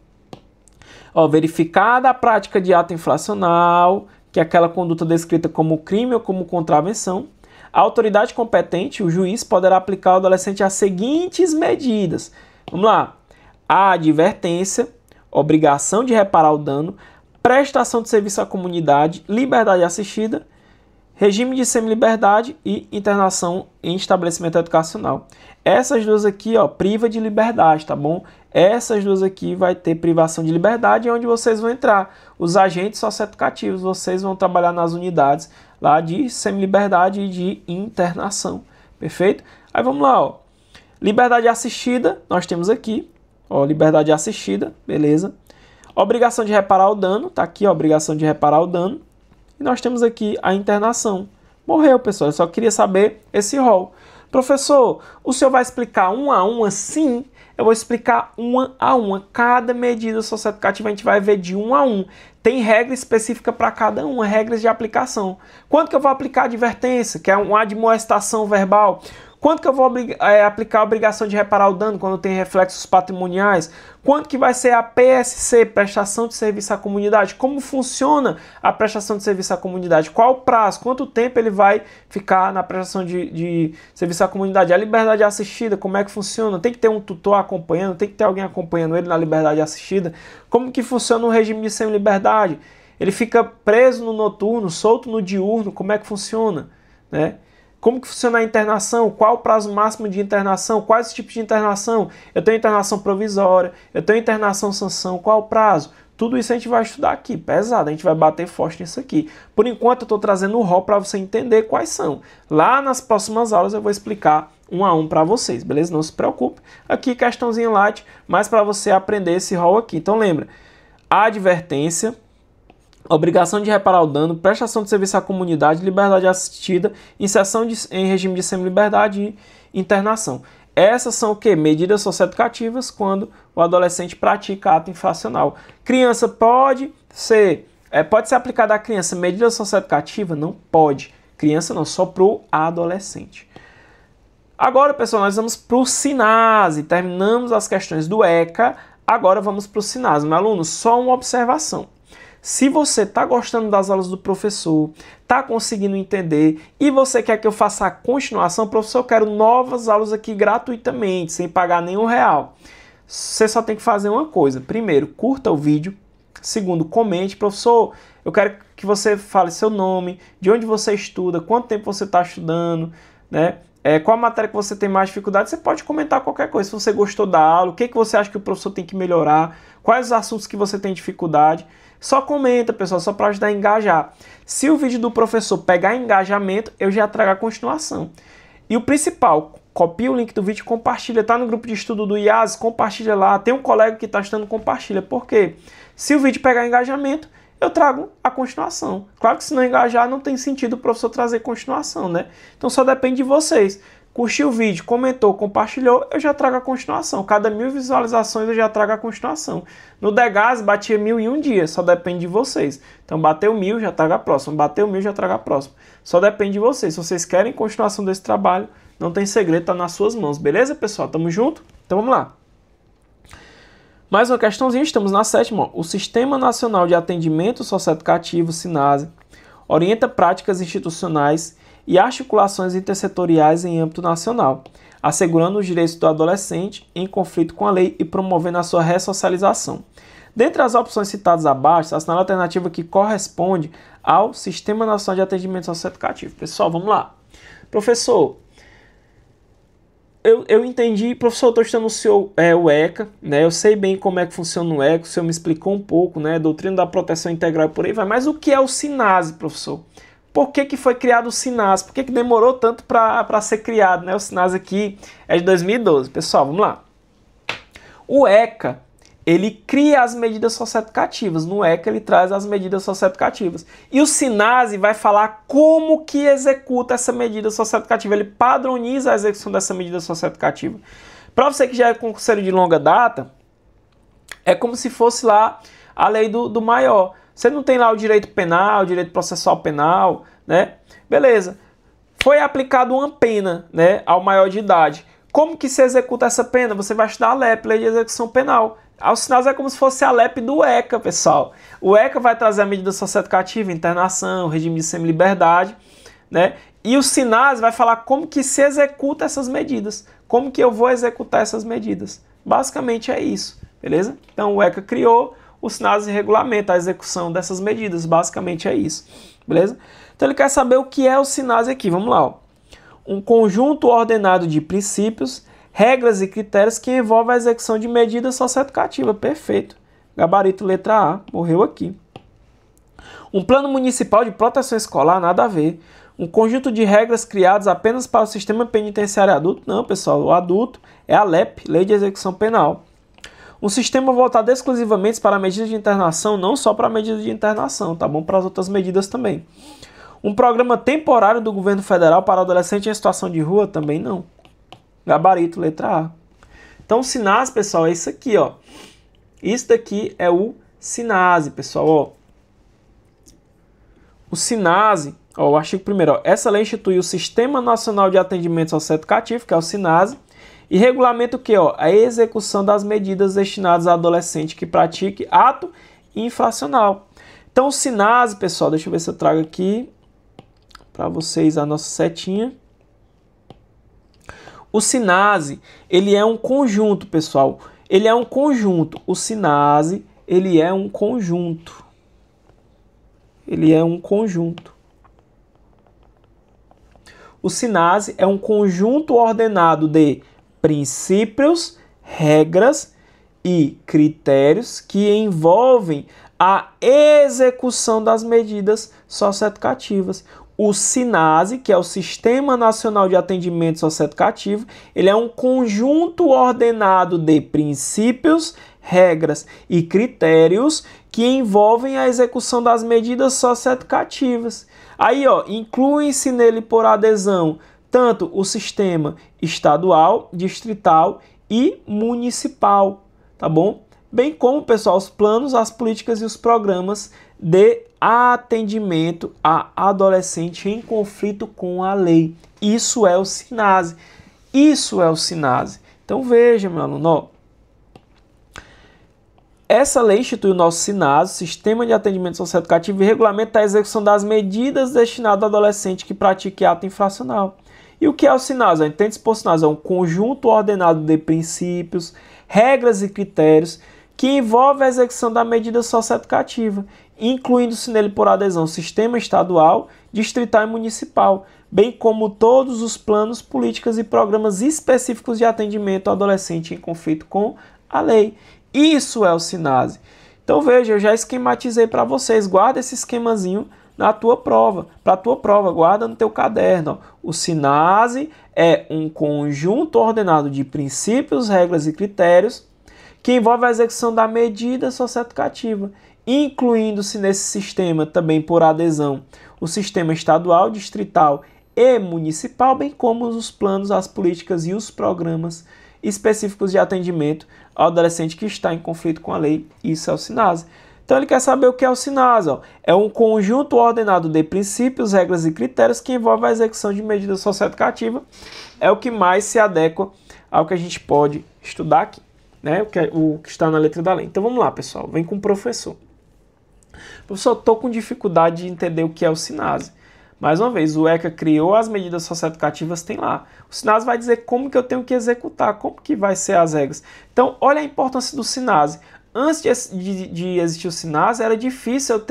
Ó, verificada a prática de ato infracional, que é aquela conduta descrita como crime ou como contravenção, a autoridade competente, o juiz, poderá aplicar ao adolescente as seguintes medidas. Vamos lá. A advertência, obrigação de reparar o dano, prestação de serviço à comunidade, liberdade assistida, regime de semi-liberdade e internação em estabelecimento educacional. Essas duas aqui, ó, priva de liberdade, tá bom? Essas duas aqui vai ter privação de liberdade, onde vocês vão entrar. Os agentes socioeducativos, vocês vão trabalhar nas unidades lá de semi-liberdade e de internação. Perfeito? Aí vamos lá, ó. Liberdade assistida, nós temos aqui, ó, liberdade assistida, beleza? Obrigação de reparar o dano, tá aqui a obrigação de reparar o dano. E nós temos aqui a internação. Morreu, pessoal, eu só queria saber esse rol. Professor, o senhor vai explicar uma a uma? Sim, eu vou explicar uma a uma. Cada medida socioeducativa a gente vai ver de um a um. Tem regra específica para cada uma, regras de aplicação. Quando que eu vou aplicar a advertência, que é uma admoestação verbal? Quando que eu vou aplicar a obrigação de reparar o dano quando tem reflexos patrimoniais? Quando que vai ser a PSC, prestação de serviço à comunidade? Como funciona a prestação de serviço à comunidade? Qual o prazo? Quanto tempo ele vai ficar na prestação de serviço à comunidade? A liberdade assistida, como é que funciona? Tem que ter um tutor acompanhando? Tem que ter alguém acompanhando ele na liberdade assistida? Como que funciona o regime de semi-liberdade? Ele fica preso no noturno, solto no diurno? Como é que funciona? Né? Como que funciona a internação? Qual o prazo máximo de internação? Quais os tipos de internação? Eu tenho internação provisória, eu tenho internação sanção, qual o prazo? Tudo isso a gente vai estudar aqui, pesado, a gente vai bater forte nisso aqui. Por enquanto eu estou trazendo o rol para você entender quais são. Lá nas próximas aulas eu vou explicar um a um para vocês, beleza? Não se preocupe. Aqui questãozinha light, mas para você aprender esse rol aqui. Então lembra, a advertência, obrigação de reparar o dano, prestação de serviço à comunidade, liberdade assistida, inserção em regime de semi-liberdade e internação. Essas são o quê? Medidas socioeducativas quando o adolescente pratica ato infracional. Criança pode ser aplicada à criança medida socioeducativa? Não pode. Criança não, só para o adolescente. Agora, pessoal, nós vamos para o SINASE. Terminamos as questões do ECA, agora vamos para o SINASE. Meu aluno, só uma observação. Se você está gostando das aulas do professor, está conseguindo entender e você quer que eu faça a continuação, professor, eu quero novas aulas aqui gratuitamente, sem pagar nenhum real. Você só tem que fazer uma coisa. Primeiro, curta o vídeo. Segundo, comente. Professor, eu quero que você fale seu nome, de onde você estuda, quanto tempo você está estudando, né? Qual a matéria que você tem mais dificuldade. Você pode comentar qualquer coisa. Se você gostou da aula, o que você acha que o professor tem que melhorar, quais os assuntos que você tem dificuldade. Só comenta, pessoal, só para ajudar a engajar. Se o vídeo do professor pegar engajamento, eu já trago a continuação. E o principal, copia o link do vídeo, compartilha, tá no grupo de estudo do IAS, compartilha lá, tem um colega que está estudando, compartilha, porque se o vídeo pegar engajamento, eu trago a continuação. Claro que se não engajar, não tem sentido o professor trazer continuação, né? Então só depende de vocês. Curtiu o vídeo, comentou, compartilhou, eu já trago a continuação. Cada 1000 visualizações eu já trago a continuação. No Degase batia 1000 em um dia, só depende de vocês. Então bateu 1000, já trago a próxima. Bateu 1000, já trago a próxima. Só depende de vocês. Se vocês querem continuação desse trabalho, não tem segredo, tá nas suas mãos. Beleza, pessoal? Tamo junto? Então vamos lá. Mais uma questãozinha, estamos na 7ª. O Sistema Nacional de Atendimento Socioeducativo, SINASE, orienta práticas institucionais e articulações intersetoriais em âmbito nacional, assegurando os direitos do adolescente em conflito com a lei e promovendo a sua ressocialização. Dentre as opções citadas abaixo, assinale a alternativa que corresponde ao Sistema Nacional de Atendimento Socioeducativo. Pessoal, vamos lá. Professor, eu entendi, professor, eu estou estudando o ECA, né? Eu sei bem como é que funciona o ECA, o senhor me explicou um pouco, né? Doutrina da Proteção Integral e por aí vai, mas o que é o SINASE, professor? Por que foi criado o SINASE? Por que demorou tanto para ser criado, né? O SINASE aqui é de 2012. Pessoal, vamos lá. O ECA, ele cria as medidas socioeducativas. No ECA, ele traz as medidas socioeducativas. E o SINASE vai falar como que executa essa medida socioeducativa. Ele padroniza a execução dessa medida socioeducativa. Para você que já é concurseiro de longa data, é como se fosse lá a lei do maior. Você não tem lá o direito penal, o direito processual penal, né? Beleza. Foi aplicada uma pena, né, ao maior de idade. Como que se executa essa pena? Você vai estudar a LEP, Lei de Execução Penal. O SINASE é como se fosse a LEP do ECA, pessoal. O ECA vai trazer a medida socioeducativa, internação, regime de semi-liberdade, né? E o SINASE vai falar como que se executa essas medidas. Como que eu vou executar essas medidas. Basicamente é isso, beleza? Então o ECA criou, o SINASE regulamenta a execução dessas medidas, basicamente é isso, beleza? Então ele quer saber o que é o SINASE aqui, vamos lá, ó. Um conjunto ordenado de princípios, regras e critérios que envolvem a execução de medidas socioeducativas, perfeito. Gabarito letra A, morreu aqui. Um plano municipal de proteção escolar, nada a ver. Um conjunto de regras criadas apenas para o sistema penitenciário adulto, não pessoal, o adulto é a LEP, Lei de Execução Penal. Um sistema voltado exclusivamente para medidas de internação, não só para medidas de internação, tá bom? Para as outras medidas também. Um programa temporário do governo federal para adolescente em situação de rua, também não. Gabarito, letra A. Então, o SINASE, pessoal, é isso aqui, ó. Isso daqui é o SINASE, pessoal, ó. O SINASE, ó, o artigo 1º, ó. Essa lei institui o Sistema Nacional de Atendimento Socioeducativo, que é o SINASE, e regulamenta o que? Ó, a execução das medidas destinadas a adolescente que pratique ato infracional. Então, o SINASE, pessoal, deixa eu ver se eu trago aqui para vocês a nossa setinha. O SINASE, ele é um conjunto, pessoal. Ele é um conjunto. O SINASE, ele é um conjunto. Ele é um conjunto. O SINASE é um conjunto ordenado de princípios, regras e critérios que envolvem a execução das medidas socioeducativas. O SINASE, que é o Sistema Nacional de Atendimento Socioeducativo, ele é um conjunto ordenado de princípios, regras e critérios que envolvem a execução das medidas socioeducativas. Aí, ó, incluem-se nele por adesão tanto o sistema estadual, distrital e municipal, tá bom? Bem como, pessoal, os planos, as políticas e os programas de atendimento a adolescente em conflito com a lei. Isso é o SINASE. Isso é o SINASE. Então veja, meu aluno, ó. Essa lei institui o nosso SINASE, Sistema de Atendimento Socioeducativo, e regulamenta a execução das medidas destinadas ao adolescente que pratique ato infracional. E o que é o SINASE? Entende-se por SINASE? É um conjunto ordenado de princípios, regras e critérios que envolve a execução da medida socioeducativa, incluindo-se nele por adesão o sistema estadual, distrital e municipal, bem como todos os planos, políticas e programas específicos de atendimento ao adolescente em conflito com a lei. Isso é o SINASE. Então veja, eu já esquematizei para vocês, guarda esse esquemazinho na tua prova, para a tua prova, guarda no teu caderno. Ó. O SINASE é um conjunto ordenado de princípios, regras e critérios que envolve a execução da medida socioeducativa, incluindo-se nesse sistema também por adesão o sistema estadual, distrital e municipal, bem como os planos, as políticas e os programas específicos de atendimento ao adolescente que está em conflito com a lei. Isso é o SINASE. Então ele quer saber o que é o SINASE. Ó. É um conjunto ordenado de princípios, regras e critérios que envolve a execução de medidas socioeducativas. É o que mais se adequa ao que a gente pode estudar aqui, né? O que está na letra da lei. Então vamos lá, pessoal. Vem com o professor. Professor, estou com dificuldade de entender o que é o SINASE. Mais uma vez, o ECA criou as medidas socioeducativas, tem lá. O SINASE vai dizer como que eu tenho que executar, como que vai ser as regras. Então, olha a importância do SINASE. Antes de existir o SINASE, era difícil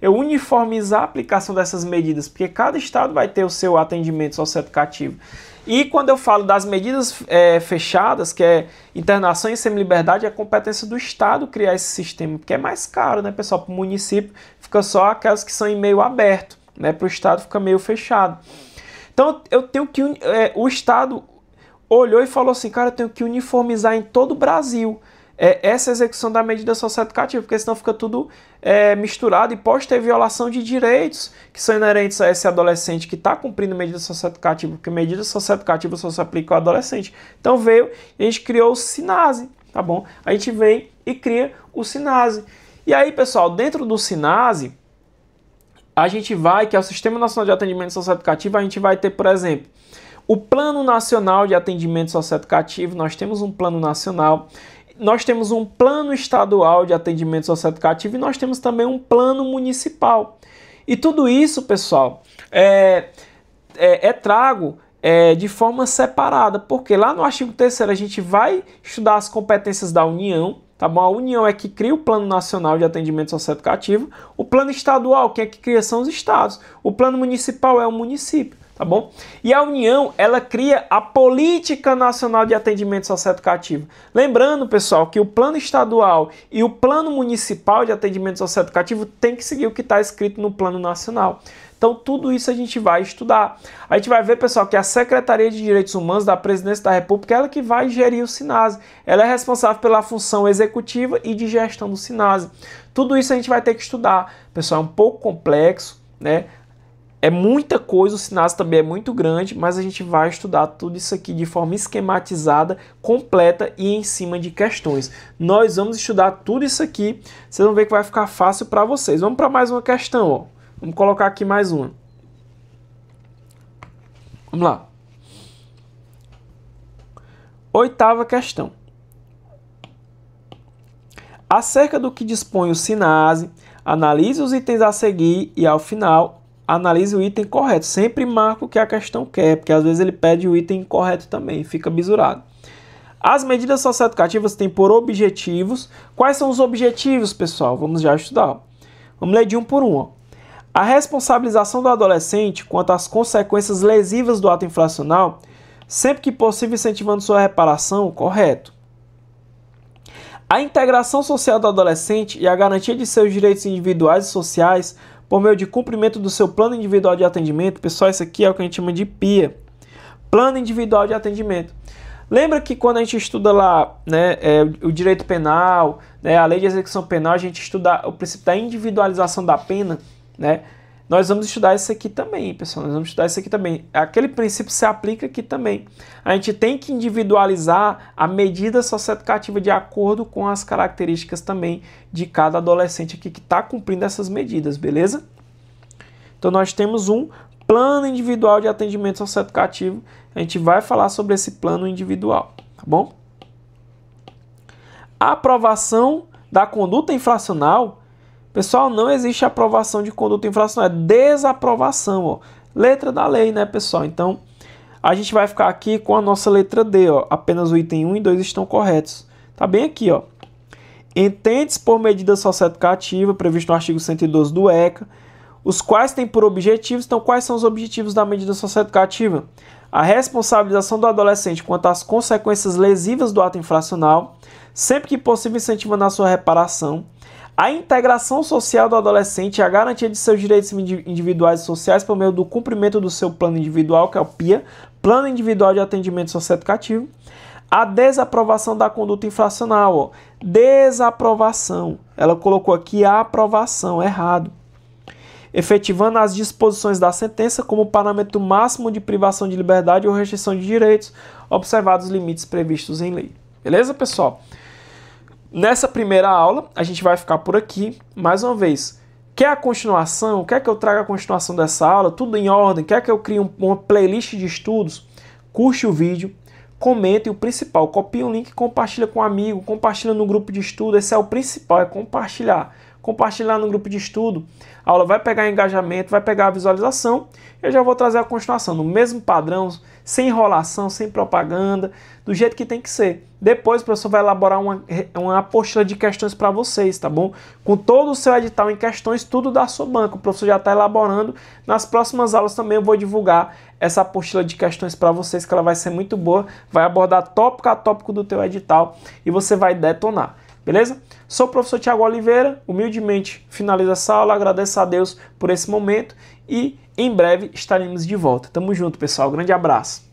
eu uniformizar a aplicação dessas medidas, porque cada estado vai ter o seu atendimento socioeducativo. E quando eu falo das medidas fechadas, que é internação e semi-liberdade, é competência do estado criar esse sistema, porque é mais caro, né, pessoal? Para o município, fica só aquelas que são em meio aberto. Né, para o estado fica meio fechado. Então eu tenho que o estado olhou e falou assim, cara, eu tenho que uniformizar em todo o Brasil essa execução da medida socioeducativa, porque senão fica tudo misturado e pode ter violação de direitos que são inerentes a esse adolescente que está cumprindo medida socioeducativa, porque medida socioeducativa só se aplica ao adolescente. Então veio e a gente criou o SINASE, tá bom? A gente vem e cria o SINASE. E aí, pessoal, dentro do SINASE a gente vai, que é o Sistema Nacional de Atendimento Socioeducativo, a gente vai ter, por exemplo, o Plano Nacional de Atendimento Socioeducativo, nós temos um plano nacional, nós temos um plano estadual de atendimento socioeducativo e nós temos também um plano municipal. E tudo isso, pessoal, trago de forma separada, porque lá no artigo 3º a gente vai estudar as competências da União. Tá bom? A União é que cria o Plano Nacional de Atendimento Socioeducativo, o Plano Estadual, quem é que cria são os estados, o Plano Municipal é o município, tá bom? E a União, ela cria a Política Nacional de Atendimento Socioeducativo. Lembrando, pessoal, que o Plano Estadual e o Plano Municipal de Atendimento Socioeducativo tem que seguir o que está escrito no Plano Nacional. Então, tudo isso a gente vai estudar. A gente vai ver, pessoal, que a Secretaria de Direitos Humanos da Presidência da República é ela que vai gerir o SINASE. Ela é responsável pela função executiva e de gestão do SINASE. Tudo isso a gente vai ter que estudar. Pessoal, é um pouco complexo, né? É muita coisa, o SINASE também é muito grande, mas a gente vai estudar tudo isso aqui de forma esquematizada, completa e em cima de questões. Nós vamos estudar tudo isso aqui, vocês vão ver que vai ficar fácil para vocês. Vamos para mais uma questão, ó. Vamos colocar aqui mais uma. Vamos lá. 8ª questão. Acerca do que dispõe o SINASE, analise os itens a seguir e, ao final, analise o item correto. Sempre marca o que a questão quer, porque às vezes ele pede o item incorreto também, fica bisurado. As medidas socioeducativas têm por objetivos... Quais são os objetivos, pessoal? Vamos já estudar. Vamos ler de um por um, ó. A responsabilização do adolescente quanto às consequências lesivas do ato infracional, sempre que possível incentivando sua reparação, correto. A integração social do adolescente e a garantia de seus direitos individuais e sociais por meio de cumprimento do seu plano individual de atendimento. Pessoal, isso aqui é o que a gente chama de PIA, Plano Individual de Atendimento. Lembra que quando a gente estuda lá, né, o direito penal, né, a lei de execução penal, a gente estuda o princípio da individualização da pena, né? Nós vamos estudar isso aqui também, pessoal. Nós vamos estudar isso aqui também. Aquele princípio se aplica aqui também. A gente tem que individualizar a medida socioeducativa de acordo com as características também de cada adolescente aqui que está cumprindo essas medidas, beleza? Então nós temos um plano individual de atendimento socioeducativo. A gente vai falar sobre esse plano individual, tá bom? A aprovação da conduta infracional. Pessoal, não existe aprovação de conduta infracional, é desaprovação, ó. Letra da lei, né, pessoal? Então, a gente vai ficar aqui com a nossa letra D, ó. Apenas o item 1 e 2 estão corretos. Tá bem aqui, ó. Entende-se por medida socioeducativa, previsto no artigo 112 do ECA, os quais têm por objetivos. Então, quais são os objetivos da medida socioeducativa? A responsabilização do adolescente quanto às consequências lesivas do ato infracional, sempre que possível incentivando a sua reparação, A integração social do adolescente e a garantia de seus direitos individuais e sociais por meio do cumprimento do seu plano individual, que é o PIA, Plano Individual de Atendimento Socioeducativo. A desaprovação da conduta infracional, ó. Desaprovação. Ela colocou aqui a aprovação, errado. Efetivando as disposições da sentença como parâmetro máximo de privação de liberdade ou restrição de direitos, observados os limites previstos em lei. Beleza, pessoal? Nessa primeira aula, a gente vai ficar por aqui. Mais uma vez, quer a continuação? Quer que eu traga a continuação dessa aula? Tudo em ordem? Quer que eu crie uma playlist de estudos? Curte o vídeo, comenta e o principal, copia o link, compartilha com um amigo, compartilha no grupo de estudo. Esse é o principal, é compartilhar. Compartilhar no grupo de estudo, a aula vai pegar engajamento, vai pegar a visualização. Eu já vou trazer a continuação, no mesmo padrão, sem enrolação, sem propaganda, do jeito que tem que ser. Depois o professor vai elaborar uma apostila de questões para vocês, tá bom? Com todo o seu edital em questões, tudo da sua banca. O professor já está elaborando. Nas próximas aulas também eu vou divulgar essa apostila de questões para vocês, que ela vai ser muito boa. Vai abordar tópico a tópico do teu edital e você vai detonar. Beleza? Sou o professor Thiago Oliveira, humildemente finalizo essa aula, agradeço a Deus por esse momento e em breve estaremos de volta. Tamo junto, pessoal. Grande abraço.